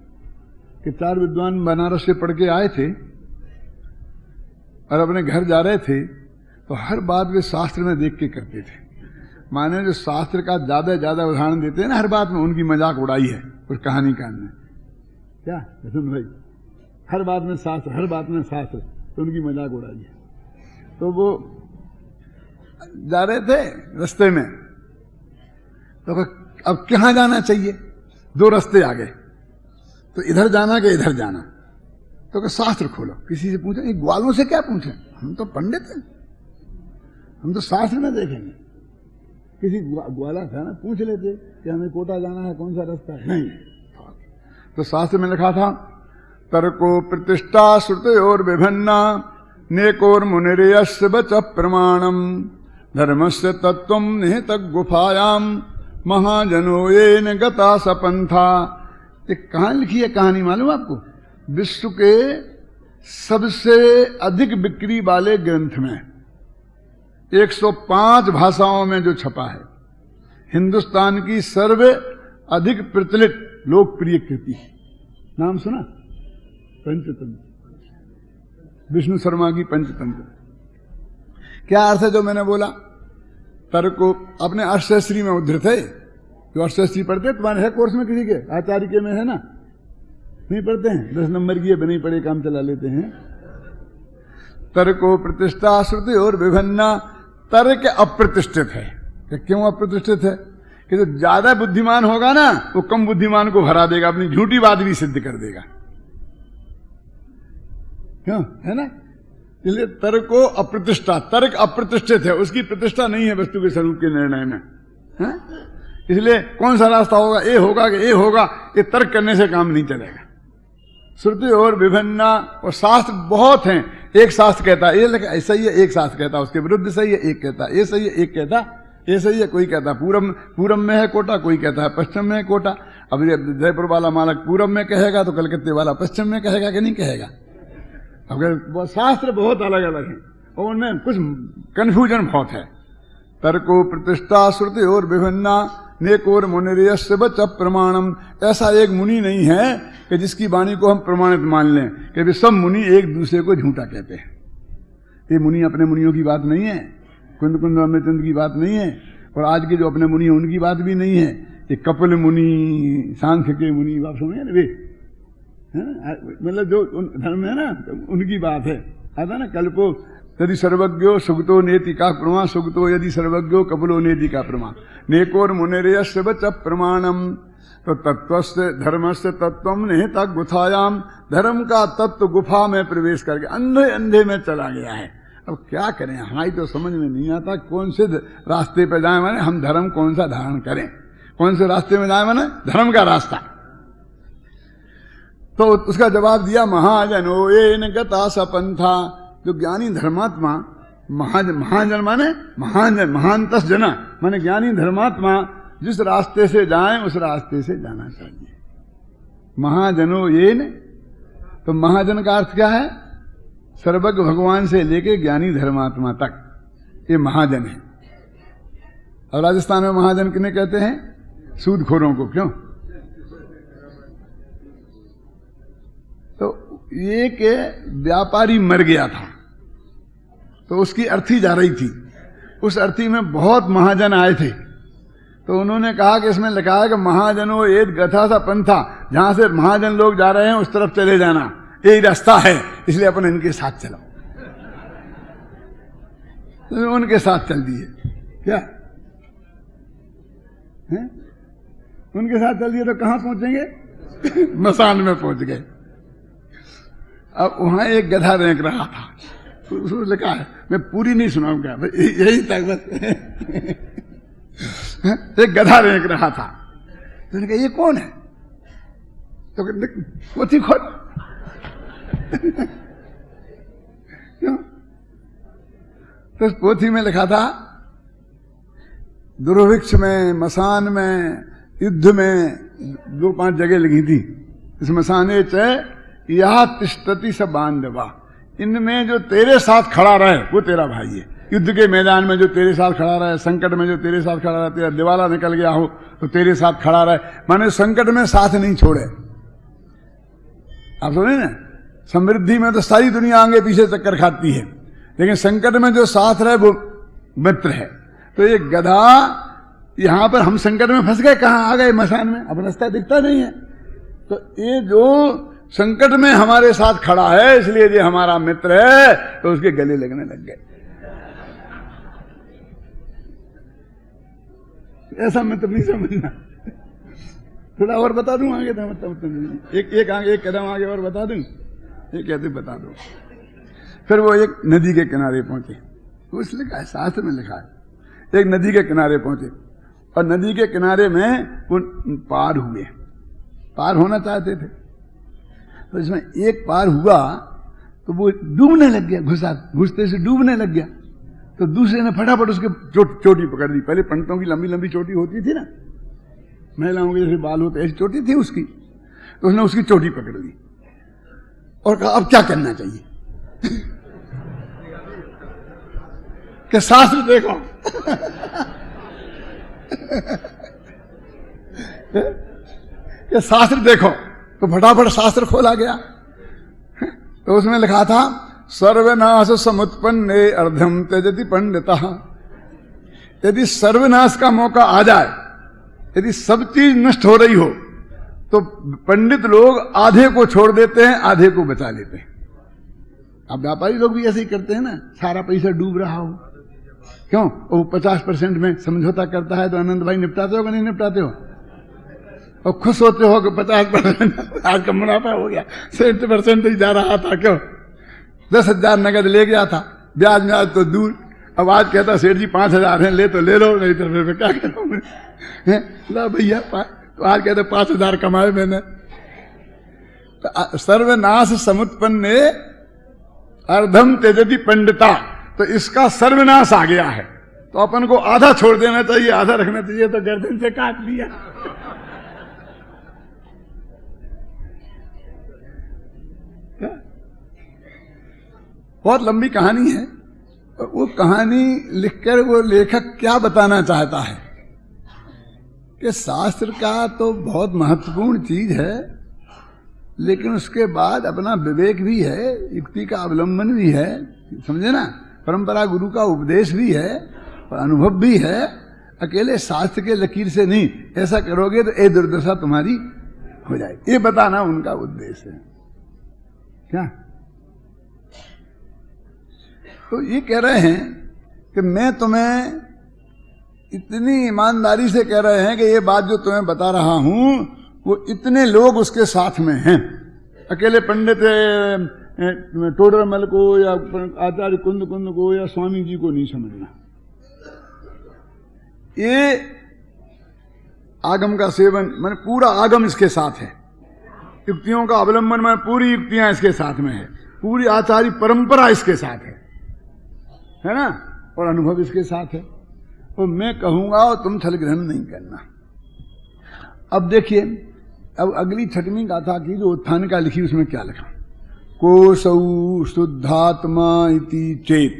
कि 4 विद्वान बनारस से पढ़ के आए थे और अपने घर जा रहे थे, तो हर बात वे शास्त्र में देख के करते थे। माने जो शास्त्र का ज्यादा उदाहरण देते हैं ना हर बात में, उनकी मजाक उड़ाई है उस कहानी का में। क्या सुन भाई, हर बात में शास्त्र, हर बात में शास्त्र, तो उनकी मजाक उड़ाई है। तो वो जा रहे थे रास्ते में, तो अब कहाँ जाना चाहिए? 2 रास्ते आ गए, तो इधर जाना कि इधर जाना। तो शास्त्र खोलो। किसी से पूछे, ग्वालों से क्या पूछे, हम तो पंडित हैं, हम तो शास्त्र में देखेंगे। किसी ग्वाला था ना, पूछ लेते कि हमें कोटा जाना है, कौन सा रास्ता है? नहीं। तो शास्त्र में लिखा था तर्को प्रतिष्ठा श्रुतयोर विभिन्ना नेकोर मुनिर्यस्य वच प्रमाणम धर्मस्य तत्वम निहित गुफायाम महाजनो येन गता सपंथा। एक कहानी लिखी है, कहानी मालूम आपको? विश्व के सबसे अधिक बिक्री वाले ग्रंथ में 105 भाषाओं में जो छपा है, हिंदुस्तान की सर्व अधिक प्रचलित लोकप्रिय कृति, नाम सुना? पंचतंत्र, विष्णु शर्मा की पंचतंत्र। क्या अर्थ है जो मैंने बोला? तर्को अपने अर्थशास्त्री में उद्धृत है। जो अर्थशास्त्री पढ़ते तुम्हारे है कोर्स में, किसी के आचार्य के में है ना? नहीं पढ़ते हैं, 10 नंबर की नहीं पढ़े काम चला लेते हैं। तर्को प्रतिष्ठा श्रुति और विभिन्ना। तर्क अप्रतिष्ठित है। कि क्यों अप्रतिष्ठित है? कि जो ज्यादा बुद्धिमान होगा ना, वो कम बुद्धिमान को हरा देगा, अपनी झूठी बात भी सिद्ध कर देगा। क्यों? है ना। इसलिए तर्को अप्रतिष्ठा, तर्क अप्रतिष्ठित है, उसकी प्रतिष्ठा नहीं है वस्तु के स्वरूप के निर्णय में, है? इसलिए कौन सा रास्ता होगा, ए होगा कि ए होगा, ये तर्क करने से काम नहीं चलेगा। श्रुति और विभिन्ना, और शास्त्र बहुत हैं। एक शास्त्र कहता है ये ऐसा ही है, एक शास्त्र कहता है उसके विरुद्ध सही है, एक कहता है ये सही है, एक कहता ये सही है, कोई कहता है पूरब में है कोटा, कोई कहता है पश्चिम में है कोटा। अब जयपुर वाला मालक पूरब में कहेगा तो कलकत्ते वाला पश्चिम में कहेगा कि नहीं कहेगा? अगर शास्त्र बहुत अलग अलग हैं और उनमें कुछ कंफ्यूजन बहुत है। तर्को प्रतिष्ठा श्रुति और विभिन्ना नेकोर मुनिर्यस्य च प्रमाणम। ऐसा एक मुनि नहीं है कि जिसकी वाणी को हम प्रमाणित मान लें, कि वे सब मुनि एक दूसरे को झूठा कहते हैं। ये मुनि अपने मुनियों की बात नहीं है, कुंद कुंद अमृतचंद की बात नहीं है, और आज के जो अपने मुनि हैं उनकी बात भी नहीं है। ये कपिल मुनि, सांख्य के मुनि, बात समझे ना वे, मतलब जो धर्म है ना उनकी बात है। आता ना कल्पो यदि सर्वज्ञो सुगतो नेति का प्रमा, सुगतो यदि सर्वज्ञो कपिलो नेति का प्रमा, नेकोर मुनिर्यस्य च प्रमाणम। तो तत्वस्य धर्मस्य तत्वम निहिता गुफायाम, धर्म का तत्व गुफा में प्रवेश करके अंधे अंधे में चला गया है। अब क्या करें, हमारी तो समझ में नहीं आता कौन से रास्ते पे जाए, माने हम धर्म कौन सा धारण करें, कौन से रास्ते में जाए, माने धर्म का रास्ता। तो उसका जवाब दिया महाजनो येन गता सपंथा। जो ज्ञानी धर्मात्मा, महाजन माने महानतस जना, माने ज्ञानी धर्मात्मा जिस रास्ते से जाएं उस रास्ते से जाना चाहिए। महाजनो येन, तो महाजन का अर्थ क्या है? सर्वज्ञ भगवान से लेके ज्ञानी धर्मात्मा तक, ये महाजन है। और राजस्थान में महाजन किन्हें कहते हैं? सूदखोरों को। क्यों? तो एक व्यापारी मर गया था, तो उसकी अर्थी जा रही थी, उस अर्थी में बहुत महाजन आए थे। तो उन्होंने कहा कि इसमें लिखा है कि महाजनो एक गथा सा पंथा, जहां से महाजन लोग जा रहे हैं उस तरफ चले जाना, यही रास्ता है, इसलिए अपन इनके साथ चलो। तो उनके साथ चल दिए। क्या है? उनके साथ चल दिए तो कहां पहुंचेंगे? मसान में पहुंच गए। अब वहां एक गधा रेंक रहा था, उसने लिखा है, मैं पूरी नहीं सुनाऊंगा, यही तक बस। एक गधा रेंक रहा था, तो उन्होंने कहा ये कौन है? तो पोथी खोल। क्यों? तो उस पोथी में लिखा था, दुर्भिक्ष में, मसान में, युद्ध में 2-5 जगह लिखी थी। इस मसाने च यह तिष्ठति स बांधवा, इनमें जो तेरे साथ खड़ा रहे वो तेरा भाई है। युद्ध के मैदान में जो तेरे साथ खड़ा रहे, संकट में जो तेरे साथ खड़ा रहे, तेरा दिवाला निकल गया हो तो तेरे साथ खड़ा रहे, माने संकट में साथ नहीं छोड़े। आप सुने ना, समृद्धि में तो सारी दुनिया आगे पीछे चक्कर खाती है, लेकिन संकट में जो साथ रहे वो मित्र है। तो ये गधा, यहां पर हम संकट में फंस गए, कहां आ गए? मसान में। अब रास्ता दिखता नहीं है। तो ये जो संकट में हमारे साथ खड़ा है, इसलिए ये हमारा मित्र है, तो उसके गले लगने लग गए। ऐसा मतलब नहीं समझना। थोड़ा और बता दूं आगे, तो मतलब एक कदम आगे और बता दूं, ये कहते बता दो। फिर वो एक नदी के किनारे पहुंचे, उस लिखा है, शास्त्र में लिखा है, एक नदी के किनारे पहुंचे, और नदी के किनारे में वो पार हुए, पार होना चाहते थे। तो इसमें एक पार हुआ तो वो डूबने लग गया, घुसते से डूबने लग गया। तो दूसरे ने फटाफट उसके चोटी पकड़ ली। पहले पंडितों की लंबी लंबी चोटी होती थी ना, महिलाओं के जैसे बाल होते, ऐसी चोटी थी उसकी। तो उसने उसकी चोटी पकड़ ली और कहा अब क्या करना चाहिए? कि शास्त्र देखो। कि शास्त्र देखो। तो फटाफट शास्त्र खोला गया, तो उसमें लिखा था, सर्वनाश समुत्पन्ने अर्धम त्यजति पंडितः। यदि सर्वनाश का मौका आ जाए, यदि सब चीज नष्ट हो रही हो, तो पंडित लोग आधे को छोड़ देते हैं, आधे को बचा लेते हैं। अब व्यापारी लोग भी ऐसे ही करते हैं ना, सारा पैसा डूब रहा हो, क्यों? वो 50% में समझौता करता है, तो आनंद भाई निपटाते हो कि नहीं निपटाते हो? और खुश होते हो कि 50% आज का मुनाफा हो गया, 60% ही जा रहा था, क्यों? 10,000 नगद ले गया था, ब्याज में आज तो दूर। अब आज कहता सेठ जी 5,000 है, ले तो ले लो, नहीं तो फिर क्या करूँ ला भैया। तो आज कहते 5,000 कमाए मैंने। तो सर्वनाश समुत्पन्ने अर्धम त्यजति पंडिता, तो इसका सर्वनाश आ गया है, तो अपन को आधा छोड़ देना चाहिए, आधा रखना चाहिए। तो गर्दन से काट लिया। बहुत लंबी कहानी है। वो कहानी लिखकर वो लेखक क्या बताना चाहता है कि शास्त्र का तो बहुत महत्वपूर्ण चीज है, लेकिन उसके बाद अपना विवेक भी है, युक्ति का अवलंबन भी है, समझे ना, परंपरा गुरु का उपदेश भी है और अनुभव भी है। अकेले शास्त्र के लकीर से नहीं, ऐसा करोगे तो ये दुर्दशा तुम्हारी हो जाएगी। ये बताना उनका उद्देश्य है क्या। तो ये कह रहे हैं कि मैं तुम्हें इतनी ईमानदारी से कह रहे हैं कि ये बात जो तुम्हें बता रहा हूं वो इतने लोग उसके साथ में हैं। अकेले पंडित टोडरमल को या आचार्य कुंद को या स्वामी जी को नहीं समझना। ये आगम का सेवन माने पूरा आगम इसके साथ है, युक्तियों का अवलंबन में पूरी युक्तियां इसके साथ में है, पूरी आचार्य परंपरा इसके साथ है ना, और अनुभव इसके साथ है। और मैं कहूंगा और तुम छल ग्रहण नहीं करना। अब देखिए, अब अगली छठवीं गाथा की जो उत्थान का लिखी उसमें क्या लिखा, कोसौ शुद्धात्मा इति चेत।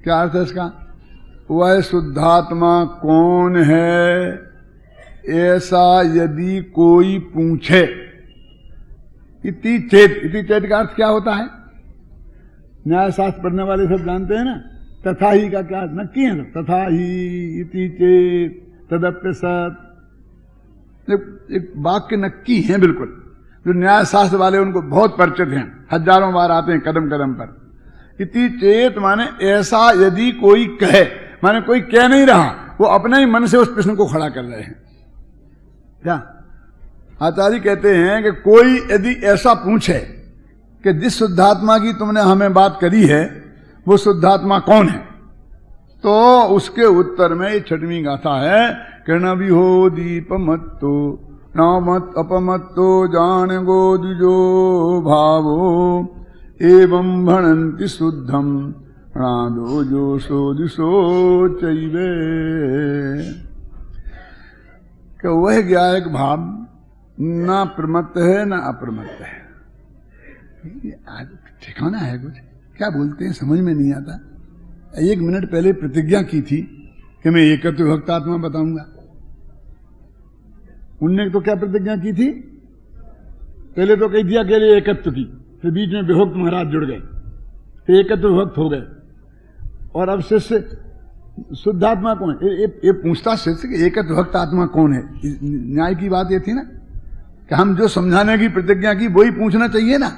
क्या अर्थ है इसका? वह शुद्धात्मा कौन है ऐसा यदि कोई पूछे। इति चेत, इति चेत का अर्थ क्या होता है? न्याय शास्त्र पढ़ने वाले सब जानते हैं ना, तथा ही का क्या नक्की है, तथा ही इति चेत तदप्य सत। एक वाक्य नक्की है बिल्कुल, जो न्याय शास्त्र वाले उनको बहुत परिचित हैं, हजारों बार आते हैं कदम कदम पर। इति चेत माने ऐसा यदि कोई कहे, माने कोई कह नहीं रहा, वो अपने ही मन से उस प्रश्न को खड़ा कर रहे हैं। क्या आचार्य कहते हैं कि कोई यदि ऐसा पूछे कि जिस शुद्धात्मा की तुमने हमें बात करी है वो शुद्धात्मा कौन है, तो उसके उत्तर में ये छठवीं गाथा है कि न भी हो दीप मत्तो न मत अपमत्तो जान गो द्विजो भावो एवं भणन्ति शुद्धम प्राणो जोशो दिशो चैवे। कि वह ज्ञायक भाव ना प्रमत्त है ना अप्रमत्त है। ठिकाना है कुछ, क्या बोलते हैं समझ में नहीं आता। 1 मिनट पहले प्रतिज्ञा की थी कि मैं एकत्व विभक्त आत्मा बताऊंगा। उनने तो क्या प्रतिज्ञा की थी? पहले तो कही दिया अकेले एकत्व की, फिर बीच में विभक्त महाराज जुड़ गए, फिर एकत्व विभक्त हो गए। और अब शिष्य शुद्धात्मा कौन है? ये पूछता शिष्य कि एकत्व विभक्त आत्मा कौन है। न्याय की बात ये थी ना कि हम जो समझाने की प्रतिज्ञा की वही पूछना चाहिए ना।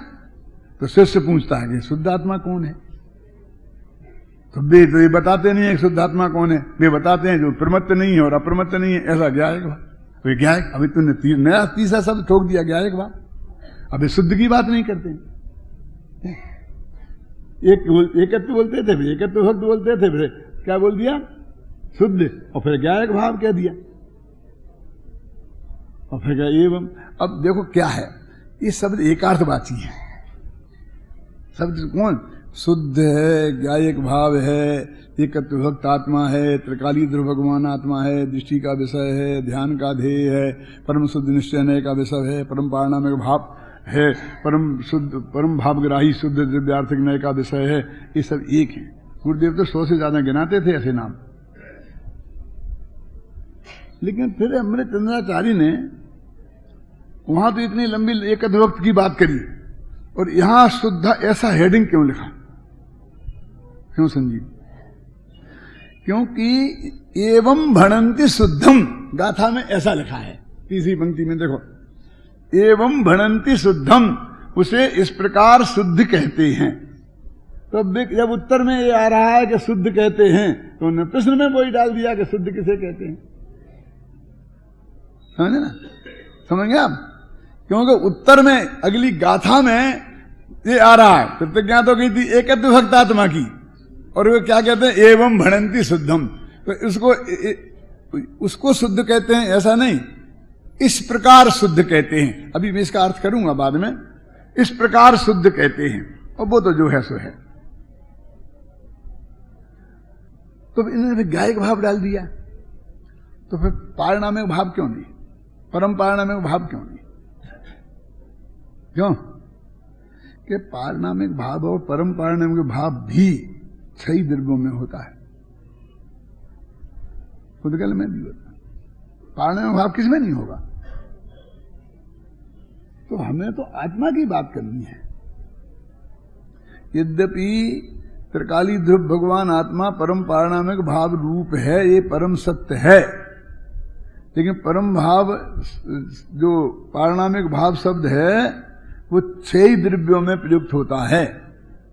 तो शिष्य पूछता है कि शुद्धात्मा कौन है, तो ये बताते नहीं है शुद्धात्मा कौन है। वे बताते हैं जो प्रमत्त नहीं है और अप्रमत्त नहीं है, ऐसा ज्ञायक भाव। वे ज्ञायक, अभी तूने नया तीसरा शब्द ठोक दिया, ज्ञायक भाव। अभी शुद्ध की बात नहीं करते, एकत्व बोलते थे, फिर एकत्व भक्त बोलते थे, फिर क्या बोल दिया? शुद्ध, और फिर ज्ञायक भाव कह दिया, और फिर क्या एवं। अब देखो क्या है, ये शब्द एकार्थवाची है। शब्द कौन? शुद्ध है, ज्ञायक भाव है, एकत्व भक्त आत्मा है, त्रिकाली ध्रुवगमान आत्मा है, दृष्टि का विषय है, ध्यान का ध्येय है, परम शुद्ध निश्चय नय का विषय है, परम पारणामिक भाव है, परम शुद्ध परम भावग्राही शुद्ध दिव्यार्थिक नय का विषय है। ये सब एक है। गुरुदेव तो 100 से ज्यादा गिनाते थे ऐसे नाम। लेकिन फिर अमृतचंद्राचार्य ने वहां तो इतनी लंबी एकत्व भक्त की बात करी, और यहां शुद्ध ऐसा हेडिंग क्यों लिखा? क्यों संजीव? क्योंकि एवं भणन्ति शुद्धम गाथा में ऐसा लिखा है, तीसरी पंक्ति में देखो, एवं भणन्ति शुद्धम, उसे इस प्रकार शुद्ध कहते हैं। तो जब उत्तर में ये आ रहा है कि शुद्ध कहते हैं, तो उन्होंने प्रश्न में वही डाल दिया कि शुद्ध किसे कहते हैं। समझे ना? समझ गए आप? क्योंकि उत्तर में अगली गाथा में ये आ रहा है, प्रतिज्ञा तो की थी एकत्व भक्त आत्मा की, और वो क्या कहते हैं? एवं भणन्ति शुद्धम। तो उसको शुद्ध कहते हैं ऐसा नहीं, इस प्रकार शुद्ध कहते हैं। अभी मैं इसका अर्थ करूंगा बाद में। इस प्रकार शुद्ध कहते हैं, और वो तो जो है सो है। तो इन्होंने गायक भाव डाल दिया, तो फिर पारणामिक भाव क्यों नहीं? परम पारणामिक भाव क्यों नहीं? क्यों? कि पारणामिक भाव और परम पारणामिक भाव भी 6 द्रव्यों में होता है, खुदगल में भी होता है। पारणमय भाव किसमें नहीं होगा? तो हमें तो आत्मा की बात करनी है। यद्यपि त्रिकाली ध्रुव भगवान आत्मा परम पारणमिक भाव रूप है, ये परम सत्य है, लेकिन परम भाव जो पारणमिक भाव शब्द है वो 6 ही द्रव्यों में प्रयुक्त होता है,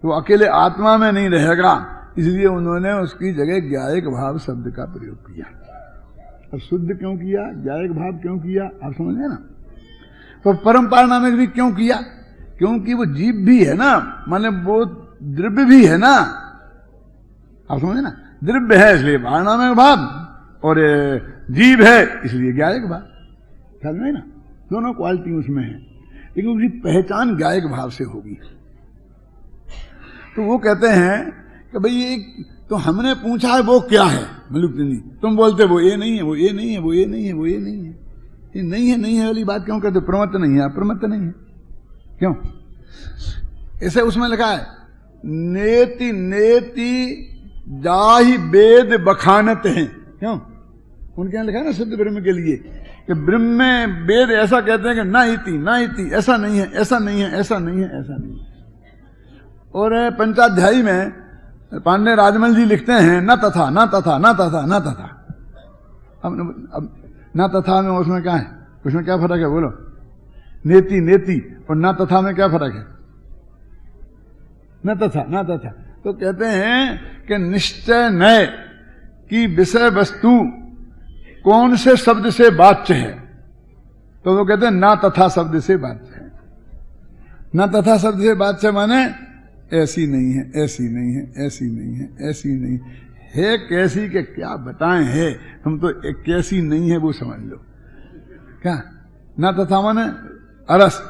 तो अकेले आत्मा में नहीं रहेगा, इसलिए उन्होंने उसकी जगह ज्ञायक भाव शब्द का प्रयोग किया। और शुद्ध क्यों किया, ज्ञायक भाव क्यों किया, आप समझे ना? तो परम पारणमिक भी क्यों किया? क्योंकि वो जीव भी है ना, माने वो द्रव्य भी है ना, आप समझे ना? द्रव्य है इसलिए पारणमिक भाव, और जीव है इसलिए ज्ञायक भाव। ख्याल में ना, दोनों क्वालिटी उसमें है, लेकिन उसकी पहचान ज्ञायक भाव से होगी। तो वो कहते हैं कि भाई ये तो हमने पूछा है वो क्या है, मलुकनी तुम बोलते वो ये नहीं है, वो ये नहीं है, वो ये नहीं है, वो ये नहीं है, ये नहीं है वाली बात क्यों कहते? प्रमत्त नहीं है, अप्रमत्त नहीं है, क्यों? ऐसे उसमें लिखा है नेति नेति जाहि वेद बखानत हैं, क्यों? उनके यहाँ लिखा है ना शुद्ध ब्रह्म के लिए कि ब्रह्म में वेद ऐसा कहते हैं कि ना इति, ऐसा नहीं है, ऐसा नहीं है, ऐसा नहीं है, ऐसा नहीं है। और पंचाध्यायी में पांडे राजमल जी लिखते हैं न तथा न तथा न तथा न तथा। अब न तथा में उसमें क्या है, उसमें क्या फर्क है बोलो? नेति नेति और न तथा में क्या फर्क है? न तथा। तो कहते हैं कि निश्चय नय की विषय वस्तु कौन से शब्द से वाच्य है, तो वो कहते हैं ना तथा शब्द से वाच्य है। ना तथा शब्द से वाच्य माने ऐसी नहीं है, ऐसी नहीं है, ऐसी नहीं है, ऐसी नहीं है, कैसी के क्या बताएं है, हम तो एक कैसी नहीं है वो समझ लो। क्या ना तथा माने अरस,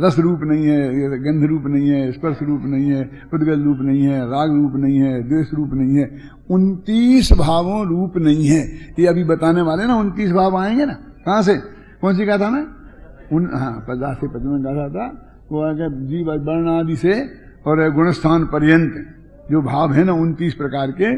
रस रूप नहीं है, गंध रूप नहीं है, स्पर्श रूप नहीं है, उद्गल रूप नहीं है, राग रूप नहीं है, द्वेष रूप नहीं है, 29 भावों रूप नहीं है। ये अभी बताने वाले ना 29 भाव आएंगे ना, कहां से, कौन सी कहा था मैं? 50 से 55 कहा था, वो आगे जीव वर्ण आदि से और गुणस्थान पर्यंत जो भाव है ना 29 प्रकार के,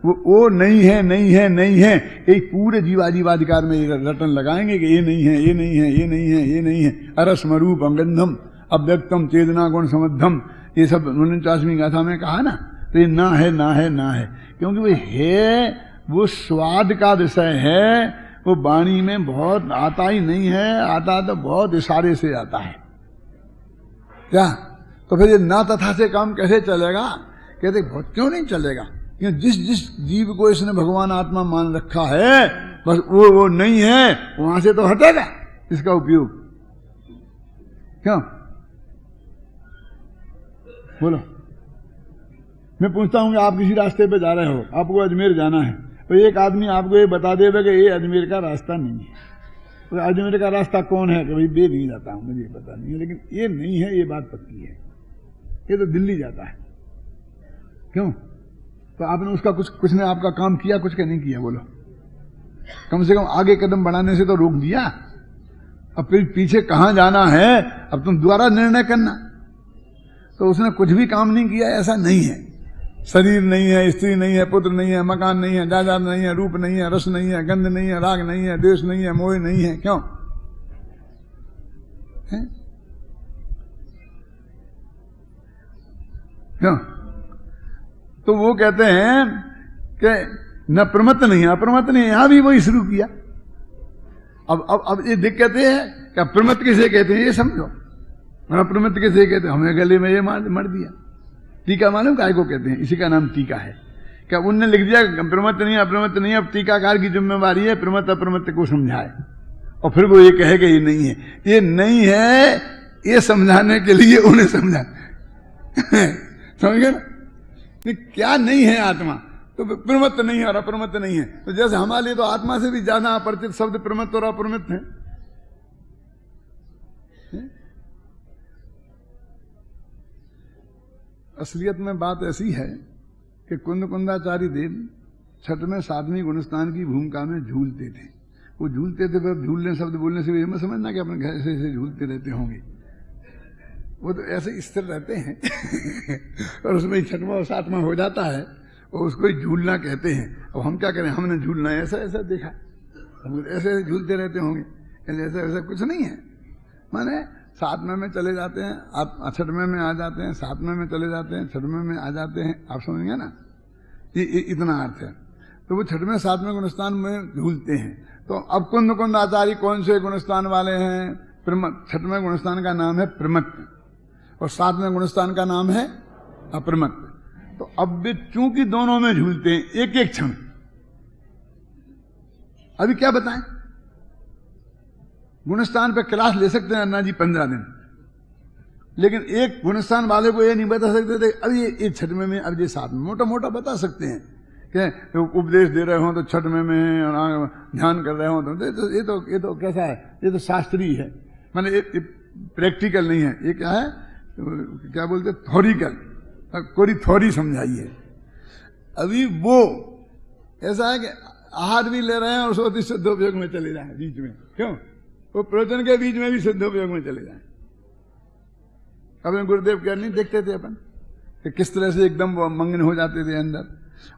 वो नहीं है, नहीं है, नहीं है, एक पूरे जीवाधिकार में रटन लगाएंगे कि ये नहीं है, ये नहीं है, ये नहीं है, ये नहीं है। अरस्म रूप अंगंधम अव्यक्तम चेतना गुण समद्धम, ये सब 49वीं गाथा में कहा ना, तो ये ना है, ना है, ना है, क्योंकि वो है, वो स्वाद का विषय है, वो वाणी में बहुत आता ही नहीं है, आता तो बहुत इशारे से आता है। क्या? तो फिर ये ना तथा से काम कैसे चलेगा? कहते बहुत क्यों नहीं चलेगा, क्योंकि जिस जीव को इसने भगवान आत्मा मान रखा है बस वो नहीं है, वहां से तो हटेगा इसका उपयोग। क्यों बोलो? मैं पूछता हूं कि आप किसी रास्ते पे जा रहे हो, आपको अजमेर जाना है, तो एक आदमी आपको ये बता देगा कि ये अजमेर का रास्ता नहीं है। तो अजमेर का रास्ता कौन है? कि भाई बे नहीं जाता हूं, मुझे पता नहीं है, लेकिन ये नहीं है, ये बात पक्की है, ये तो दिल्ली जाता है। क्यों? तो आपने उसका कुछ ने आपका काम किया, कुछ का नहीं किया, बोलो? कम से कम आगे कदम बढ़ाने से तो रोक दिया। अब फिर पीछे कहां जाना है, अब तुम दोबारा निर्णय करना। तो उसने कुछ भी काम नहीं किया, ऐसा नहीं है। शरीर नहीं है, स्त्री नहीं है, पुत्र नहीं है, मकान नहीं है, जायदाद नहीं है, रूप नहीं है, रस नहीं है, गंध नहीं है, राग नहीं है, द्वेष नहीं है, मोह नहीं है। क्यों है? क्यों? तो वो कहते हैं कि न प्रमत्त नहीं है, अप्रमत्त नहीं है, यहां भी वही शुरू किया। अब ये दिक्कत है कि प्रमत्त किसे कहते हैं ये समझो, और अप्रमत्त किसे कहते हैं? हमें गले में ये मर दिया। टीका मालूम काय को कहते हैं? इसी का नाम टीका है। क्या उनने लिख दिया प्रमत्त नहीं, अप्रमत्त नहीं, अब टीकाकार की जिम्मेवारी है प्रमत्त अप्रमत्त को समझाए, और फिर वो ये कहे कि ये नहीं है, ये नहीं है, ये समझाने के लिए उन्हें समझा समझ गए ना? क्या नहीं है आत्मा, तो प्रमत्त नहीं है और अप्रमत्त नहीं है। तो जैसे हमारे लिए तो आत्मा से भी ज्यादा अपरिचित शब्द प्रमत्त और अप्रमत्त है। असलियत में बात ऐसी है कि कुंदाचार्य देव छठ में 7वीं गुणस्थान की भूमिका में झूलते थे। वो झूलते थे, फिर झूलने शब्द बोलने से भी मैं समझना कि अपने घर से झूलते रहते होंगे, वो तो ऐसे स्थिर रहते हैं और उसमें 6वां और 7वां हो जाता है, और उसको ही झूलना कहते हैं। अब हम क्या करें, हमने झूलना है, ऐसा ऐसा देखा हम ऐसे झूलते रहते होंगे, ऐसा ऐसा कुछ नहीं है। माने 7वें में चले जाते हैं, आप 6वें में आ जाते हैं, 7वें में चले जाते हैं, 6वें में आ जाते हैं, आप समझेंगे ना, ये इतना अर्थ है। तो वो 6वें 7वें गुणस्थान में झूलते हैं। तो अब कुंद कुंद आचार्य कौन से गुणस्थान वाले हैं? प्रमत्त। 6वें गुणस्थान का नाम है प्रमत्त और 7वें गुणस्थान का नाम है अप्रमत्त। तो अब भी चूंकि दोनों में झूलते हैं एक एक क्षण, अभी क्या बताएं? गुणस्थान पे क्लास ले सकते हैं अन्ना जी 15 दिन, लेकिन एक गुणस्थान वाले को ये नहीं बता सकते थे अब ये 6वें में, अब ये 7वें। मोटा मोटा बता सकते हैं कि उपदेश दे रहे हो तो 6वें में, और ध्यान कर रहे हो तो ये तो कैसा है, ये तो शास्त्रीय है, माने ये प्रैक्टिकल नहीं है। ये क्या है, क्या बोलते, थ्योरिकल, कोई थ्योरी समझाइए। अभी वो ऐसा है कि आहार भी ले रहे हैं और सोती शुद्धोपयोग में चले जाए बीच में, क्यों? वो प्रवचन के बीच में भी शुद्धोपयोग में चले जाए। अपने गुरुदेव क्या नहीं देखते थे अपन कि किस तरह से एकदम मग्न हो जाते थे अंदर।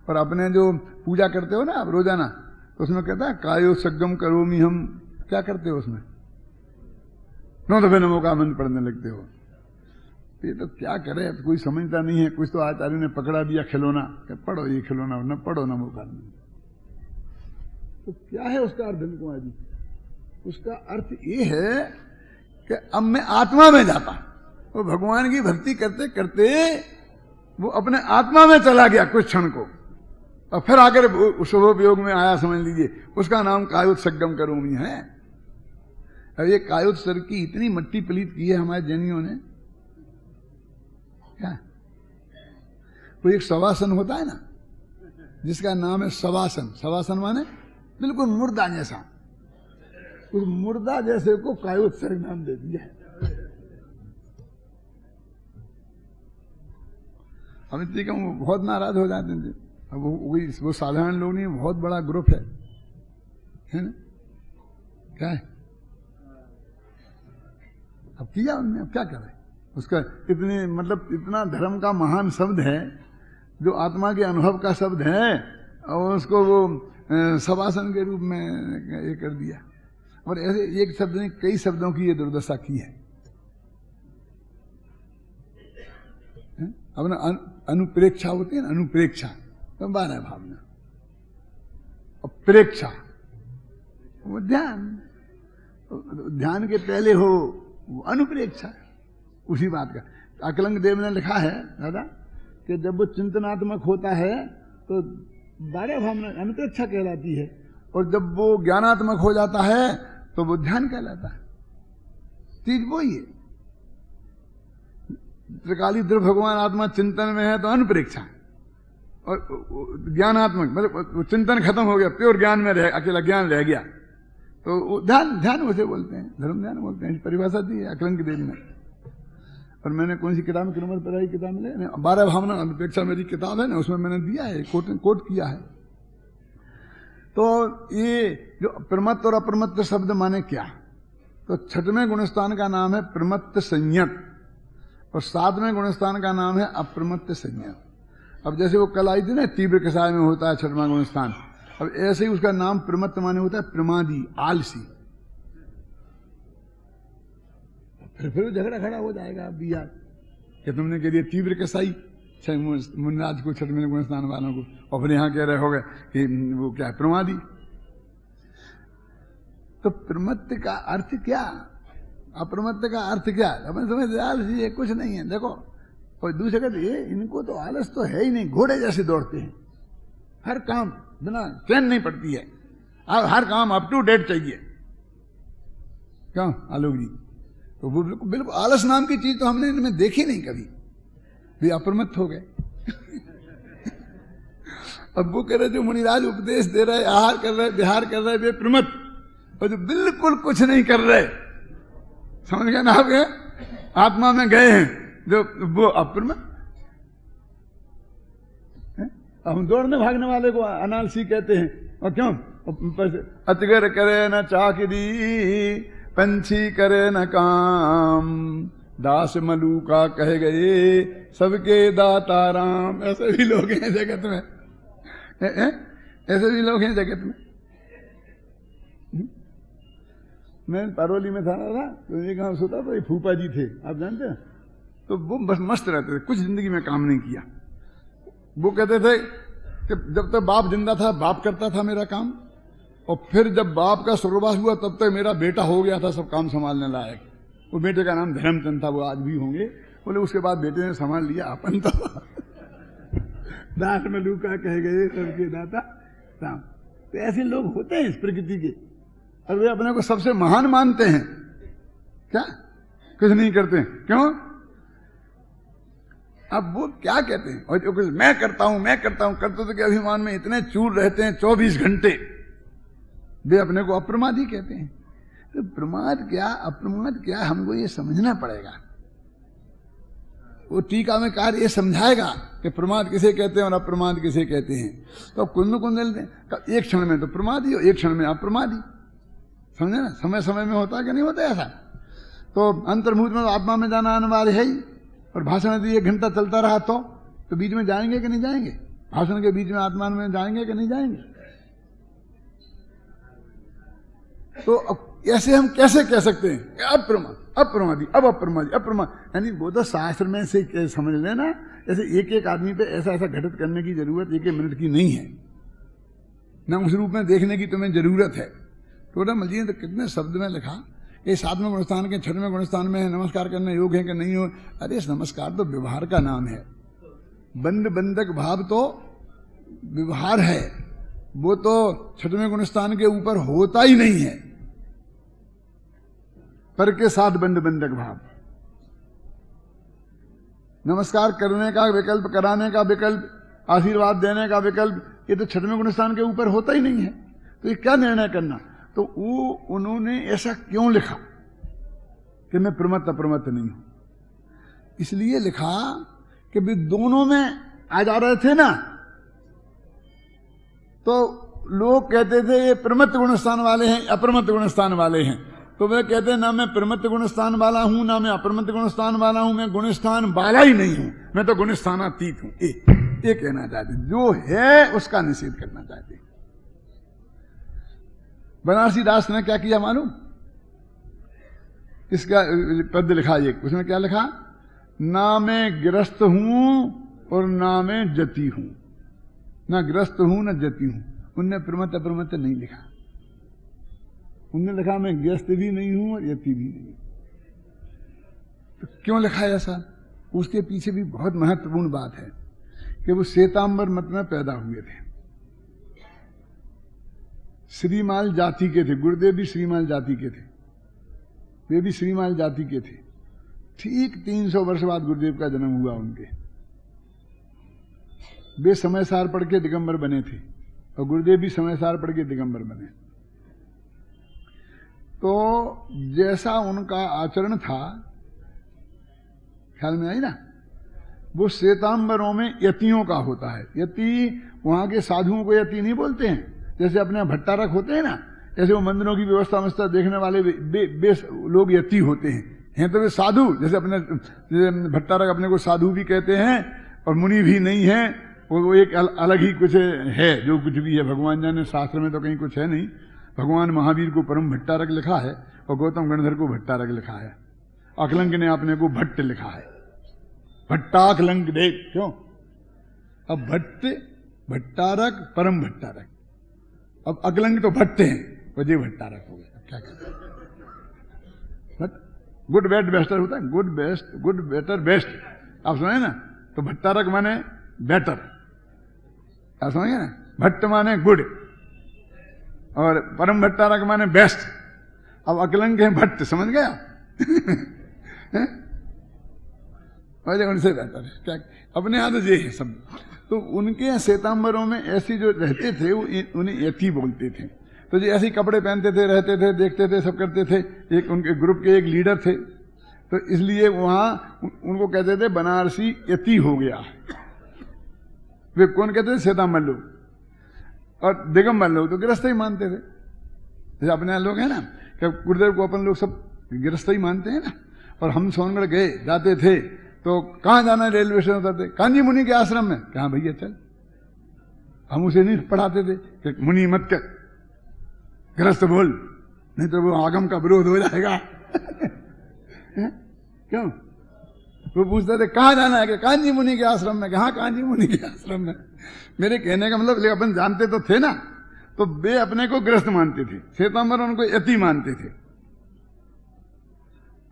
और अपने जो पूजा करते हो ना आप रोजाना, तो उसमें कहता है कायो सगम करोमी हम, क्या करते हो उसमें? 9 दफे नमो का मंत्र पढ़ने लगते हो। ये तो क्या करे, अब कोई समझता नहीं है। कुछ तो आचार्य ने पकड़ा दिया खिलौना, पढ़ो ये खिलौना, न पढ़ो नमो का मंत्र। तो क्या है उसका अर्थ कुमार जी? उसका अर्थ ये है कि अब मैं आत्मा में जाता, वो भगवान की भक्ति करते करते वो अपने आत्मा में चला गया कुछ क्षण को, और फिर आकर शुभोपयोग में आया, समझ लीजिए। उसका नाम कायोत्सर्गम करोमि है। अब ये कायोत्सर्ग की इतनी मट्टी पलीत की है हमारे जैनियों ने। क्या कोई एक सवासन होता है ना, जिसका नाम है सवासन। सवासन माने बिल्कुल मुर्दा जैसा, उस मुर्दा जैसे को कायोत्सर्ग नाम दे दिया है। हम इतनी कम बहुत नाराज हो जाते थे। अब वो साधारण लोग नहीं, बहुत बड़ा ग्रुप है ना? क्या है अब किया उन्होंने, अब क्या करे उसका? इतने मतलब इतना धर्म का महान शब्द है जो आत्मा के अनुभव का शब्द है, और उसको वो सवासन के रूप में ये कर दिया। और ऐसे एक शब्द ने कई शब्दों की ये दुर्दशा की है। अब ना अनुप्रेक्षा होती है ना, अनुप्रेक्षा तो 12 भावना, और प्रेक्षा वो ध्यान, ध्यान के पहले हो वो अनुप्रेक्षा, उसी बात का। अकलंग देव ने लिखा है दादा कि जब वो चिंतनात्मक होता है तो 12 भावना अनुप्रेक्षा कहलाती है, और जब वो ज्ञानात्मक हो जाता है तो वो ध्यान कहलाता है। चीज वही है। त्रिकाली द्रव्य भगवान आत्मा चिंतन में है तो अनुप्रेक्षा, और ज्ञानात्मक मतलब चिंतन खत्म हो गया, प्योर ज्ञान में रह, अकेला ज्ञान रह गया, तो ध्यान, ध्यान उसे बोलते हैं, धर्म ध्यान बोलते हैं। परिभाषा दी है अकलंग देव ने। और मैंने कौन सी किताब में, किरमत पढ़ाई किताब में 12 भावना अनुप्रेक्षा मेरी किताब है ना, उसमें मैंने दिया है, कोट किया है। तो ये जो प्रमत्त और अप्रमत्त शब्द माने क्या? तो 6वें गुणस्थान का नाम है प्रमत्त संयत, और 7वें गुणस्थान का नाम है अप्रमत्त संयत। अब जैसे वो कल आई थी ना, तीव्र कसाय में होता है 6वां गुणस्थान, अब ऐसे ही उसका नाम प्रमत्त माने होता है प्रमादी, आलसी। फिर झगड़ा खड़ा हो जाएगा अब यार कि तुमने कह दिया तीव्र कसाई मुनराज को, 6वें गुणस्थान वालों को, और फिर यहाँ कह रहे होगे कि वो क्या है, प्रमादी। तो प्रमत्त का अर्थ क्या, अप्रमत्त का अर्थ क्या? अपन समझते आलसी है, कुछ नहीं है। देखो, और दूसरे कहते ये इनको तो आलस तो है ही नहीं, घोड़े जैसे दौड़ते हैं, हर काम बिना ट्रेन नहीं पड़ती है, हर काम अप टू डेट चाहिए। क्यों आलोक जी? तो वो बिल्कुल आलस नाम की चीज तो हमने इनमें देखी नहीं कभी, भी अप्रमत्त हो गए। अब वो कह रहे जो मुनिराज उपदेश दे रहे, आहार कर रहे, विहार कर रहे, वे प्रमत्त, और जो बिल्कुल कुछ नहीं कर रहे, समझ गए ना आप? आत्मा में गए हैं जो, वो अप्रमत्त। हम दौड़ने भागने वाले को अनालसी कहते हैं। और क्यों? अतगर करे न चाकरी, पंछी करे न काम, दास मलूका कह गए सबके दाता राम। ऐसे भी लोग हैं जगत में, ऐसे भी लोग हैं जगत में। मैं पारोली में था ना, तो एक गाँव सोता था, फूफा जी थे, आप जानते हैं, तो वो बस मस्त रहते थे, कुछ जिंदगी में काम नहीं किया। वो कहते थे कि जब तक बाप जिंदा था बाप करता था मेरा काम, और फिर जब बाप का स्वर्गवास हुआ तब तक मेरा बेटा हो गया था सब काम संभालने लायक। वो बेटे का नाम धर्मचंद था, वो आज भी होंगे। बोले उसके बाद बेटे ने संभाल लिया, अपन तो दास में लूका कह गए सबके दाता राम। तो ऐसे लोग होते हैं इस प्रकृति के, और वे अपने को सबसे महान मानते हैं। क्या कुछ नहीं करते हैं, क्यों? अब वो क्या कहते हैं, और जो कुछ मैं करता हूं करते तो के अभिमान में इतने चूर रहते हैं 24 घंटे, वे अपने को अप्रमादी कहते हैं। तो प्रमाद क्या अप्रमाद क्या, हमको ये समझना पड़ेगा। वो टीका में कार्य ये समझाएगा कि प्रमाद किसे कहते हैं और अप्रमाद किसे कहते हैं। तो कुंद कुंदल एक क्षण में तो प्रमादी हो, एक क्षण में अप्रमादी, समझे ना? समय समय में होता है कि नहीं होता ऐसा? तो अंतर्मुख में तो आत्मा में जाना अनिवार्य है ही, और भाषण यदि 1 घंटा चलता रहा तो बीच में जाएंगे कि नहीं जाएंगे? भाषण के बीच में आत्मा में जाएंगे कि नहीं जाएंगे? तो ऐसे हम कैसे कह सकते हैं अप्रमाद अप्रमादी, अब अप्रमादी अप्रमाद, यानी वो तो शास्त्र में से समझ लेना। ऐसे एक एक आदमी पे ऐसा ऐसा घटित करने की जरूरत 1 मिनट की नहीं है, ना उस रूप में देखने की तुम्हें जरूरत है। टोडरमल जी ने तो कितने शब्द में लिखा, ये 7वें गुणस्थान के 6वें गुणस्थान में है, नमस्कार करना योग है कि नहीं हो? अरे नमस्कार तो व्यवहार का नाम है, बंद बंधक भाव तो व्यवहार है, वो तो 6वें गुणस्थान के ऊपर होता ही नहीं है। पर के साथ बंद बंधक भाव, नमस्कार करने का विकल्प, कराने का विकल्प, आशीर्वाद देने का विकल्प, ये तो 6वें गुणस्थान के ऊपर होता ही नहीं है। तो ये क्या निर्णय करना? तो वो उन्होंने ऐसा क्यों लिखा कि मैं प्रमत्त अप्रमत्त नहीं हूं? इसलिए लिखा कि वे दोनों में आ जा रहे थे ना, तो लोग कहते थे ये प्रमत्त गुणस्थान वाले हैं, अप्रमत्त गुणस्थान वाले हैं। तो वे कहते हैं ना मैं प्रमत्त गुणस्थान वाला हूं ना मैं अप्रमत्त गुणस्थान वाला हूं, मैं गुणस्थान वाला ही नहीं हूं, मैं तो गुणस्थानातीत हूं। ये कहना चाहते, जो है उसका निषेध करना चाहते। बनारसी दास ने क्या किया मालूम? इसका पद लिखा एक, उसमें क्या लिखा? ना मैं गिरस्त हूं और ना मैं जति हूं, ना गिरस्त हूं ना जति हूं। उनने प्रमत्त अप्रमत्त नहीं लिखा, उनने लिखा मैं गिरस्त भी नहीं हूं और यति भी नहीं। तो क्यों लिखा ऐसा? उसके पीछे भी बहुत महत्वपूर्ण बात है कि वो श्वेतांबर मत में पैदा हुए थे, श्रीमाल जाति के थे। गुरुदेव भी श्रीमाल जाति के थे, वे भी श्रीमाल जाति के थे। ठीक 300 वर्ष बाद गुरुदेव का जन्म हुआ उनके। वे समय सार पढ़ के दिगंबर बने थे और गुरुदेव भी समय सार पढ़ के दिगंबर बने। तो जैसा उनका आचरण था, ख्याल में आई ना, वो श्वेतांबरों में यतियों का होता है। यति वहां के साधुओं को यति नहीं बोलते हैं, जैसे अपने भट्टारक होते हैं ना, ऐसे वो मंदिरों की व्यवस्था देखने वाले लोग यति होते हैं तो वे साधु, जैसे अपने भट्टारक अपने को साधु भी कहते हैं और मुनि भी नहीं है, वो एक अलग ही कुछ है, जो कुछ भी है भगवान जाने, शास्त्र में तो कहीं कुछ है नहीं। भगवान महावीर को परम भट्टारक लिखा है और गौतम गणधर को भट्टारक लिखा है। अकलंक ने अपने को भट्ट लिखा है, भट्टाकलंक देख क्यों? अब भट्ट भट्टारक परम भट्टारक, अब अकलंक तो भट्ट हैं, वजह भट्टारक हो गया। क्या कहते हैं? गुड बेस्ट बेस्टर होता है, good best good better best, आप सुने ना? तो भट्टारक माने बेटर, आप समझे ना? भट्ट माने गुड और परम भट्टारक माने बेस्ट। अब अकलंक है भट्ट, समझ गया? वजह उनसे बेहतर है क्या? अपने हाथ ये है सब। तो उनके श्वेतांबरों में ऐसी जो रहते थे वो उन्हें यति बोलते थे। तो जो ऐसे कपड़े पहनते थे, रहते थे, देखते थे, सब करते थे। एक उनके ग्रुप के एक लीडर थे, तो इसलिए वहां उनको कहते थे बनारसी यति हो गया। वे कौन कहते थे? श्वेतांबर लोग। और दिगंबर लोग तो गृहस्थ ही मानते थे, जैसे अपने यहाँ लोग हैं ना, कि गुरुदेव को अपन लोग सब गृहस्थ ही मानते हैं ना। और हम सोनगढ़ गए जाते थे तो कहाँ जाना है? रेलवे स्टेशन उतरते, कांजी मुनि के आश्रम में। कहाँ भैया चल, हम उसे नहीं पढ़ाते थे कि मुनि मत कर, गृहस्थ बोल, नहीं तो वो आगम का विरोध हो जाएगा। क्यों? वो पूछते थे कहाँ जाना है, कि कांची मुनि के आश्रम में। कहाँ कांची मुनि के आश्रम में? मेरे कहने का मतलब अपन जानते तो थे ना, तो वे अपने को गृहस्थ मानते थे, श्वेतांबर उनको यति मानते थे।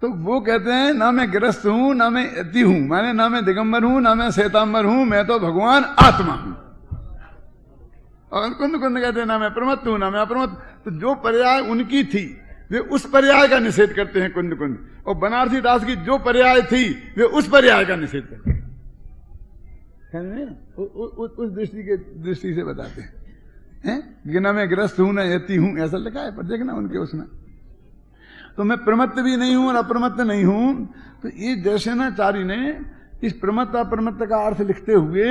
तो वो कहते हैं ना मैं गृहस्थ हूं ना मैं यति हूं, माने ना मैं दिगंबर हूं ना मैं श्वेतांबर हूं, मैं तो भगवान आत्मा हूं। और कुंद कहते हैं ना मैं प्रमत्त हूं ना मैं अप्रमत्त। तो जो पर्याय उनकी थी वे उस पर्याय का निषेध करते हैं कुंद, और बनारसी दास की जो पर्याय थी वे उस पर्याय का निषेध करते हैं। उस दृष्टि से बताते हैं कि ना मैं गृहस्थ हूं ना यति हूं, ऐसा लिखा है। पर देखना उनके उसमें तो मैं प्रमत्त भी नहीं हूं और अप्रमत्त नहीं हूं। तो ये दर्शनाचार्य ने इस प्रमत्त अप्रमत्त का अर्थ लिखते हुए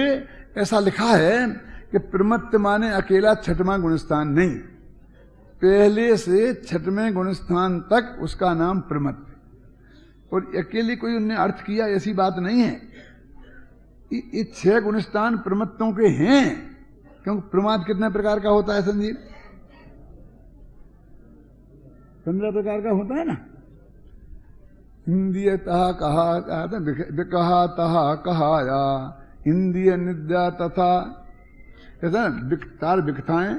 ऐसा लिखा है कि प्रमत्त माने अकेला छठवां गुणस्थान नहीं, पहले से छठवें गुणस्थान तक उसका नाम प्रमत्त। और अकेले कोई उनने अर्थ किया ऐसी बात नहीं है। ये 6 गुणस्थान प्रमत्तों के हैं। क्योंकि प्रमाद कितने प्रकार का होता है संजीव? 15 प्रकार का होता है ना। इंद्रियतः कहा विकहा तहा कहाया, इंद्रिय निद्रा तथा, ऐसा ना 4 विकथाएं,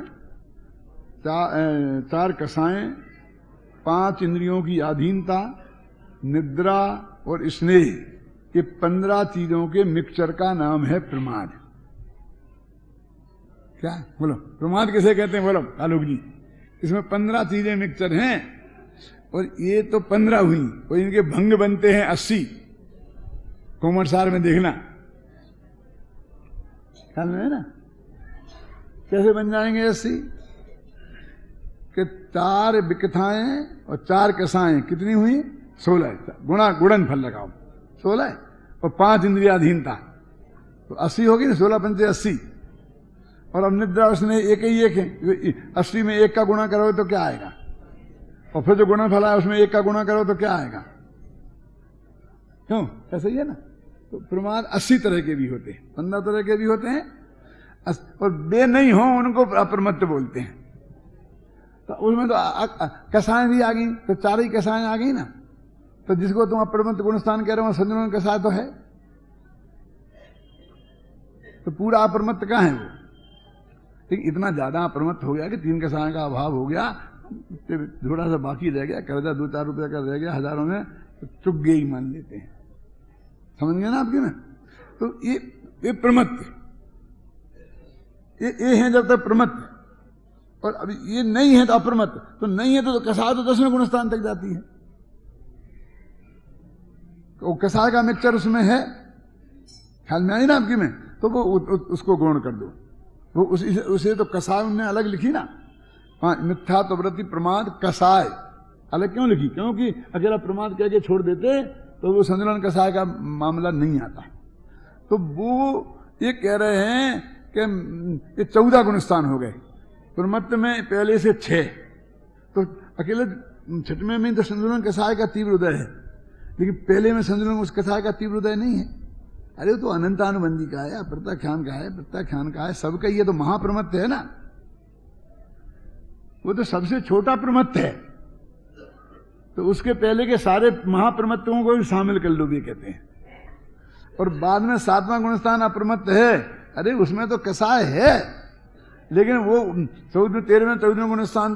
4 कसाएं, 5 इंद्रियों की अधीनता, निद्रा और स्नेह, ये 15 चीजों के मिक्सचर का नाम है प्रमाद। क्या बोलो प्रमाद किसे कहते हैं? बोलो आलोक जी। इसमें 15 चीजें मिक्सचर हैं और ये तो 15 हुई, और इनके भंग बनते हैं 80। कोमरसार में देखना, ख्याल में है ना कैसे बन जाएंगे 80? कि 4 विकथाएं और 4 कसाएं कितनी हुई? 16। गुणन फल लगाओ 16 और 5 इंद्रियाधीनता तो 80 होगी ना। 16 पंचे 80। और अब निद्रा उसने एक ही एक है, 80 में 1 का गुणा करोगे तो क्या आएगा? और फिर जो गुणा फल है उसमें 1 का गुणा करो तो क्या आएगा? क्यों? ऐसा ही है ना। तो प्रमाद 80 तरह के भी होते हैं, 15 तरह के भी होते हैं, और वे नहीं हो उनको अप्रमत्त बोलते हैं। तो उसमें तो कसाएं भी आ गई, तो 4 ही कसाएं आ गई ना। तो जिसको तुम अप्रमत्त गुणस्थान कह रहे हो संजमन कसाय तो है, तो पूरा अप्रमत्त कहाँ है वो? लेकिन इतना ज्यादा अप्रमत्त हो गया कि 3 कसाय का अभाव हो गया, थोड़ा सा बाकी रह गया, कर्जा 2-4 रुपए का रह गया हजारों में, तो चुक गए ही मान लेते हैं। समझ गए ना आपके में? तो ये प्रमत्त, ये है जब तक प्रमत्त। और अभी ये नहीं है तो अप्रमत्त, तो नहीं है तो कसाय तो 10वें गुणस्थान तक जाती है। तो कसाय का मिक्सचर उसमें है, ख्याल में आई ना आपकी में? तो वो उसको गौण कर दो। वो उसे तो कसाय उनने अलग लिखी ना। हाँ, मिथ्या तो वृत्ति प्रमाद कसाय अलग क्यों लिखी? क्योंकि अकेला प्रमाद कह के छोड़ देते तो वो संजलन कसाय का मामला नहीं आता। तो वो ये कह रहे हैं कि ये 14 गुणस्थान हो गए। प्रमत्त में पहले से 6, तो अकेले 6वें में तो संजलन कसाय का तीव्र उदय है, लेकिन पहले में संजलन उस कसाय का तीव्र उदय नहीं है। अरे तो अनंतानुबंधी का है, प्रत्याख्यान का है, प्रत्याख्यान का है, सबका। ये तो महाप्रमत्त है ना, वो तो सबसे छोटा प्रमत्त है। तो उसके पहले के सारे महाप्रमत्तों को भी शामिल कर लो भी कहते हैं। और बाद में 7वां गुणस्थान अप्रमत्त है। अरे उसमें तो कसाय है, लेकिन वो 13वें 14वें गुणस्थान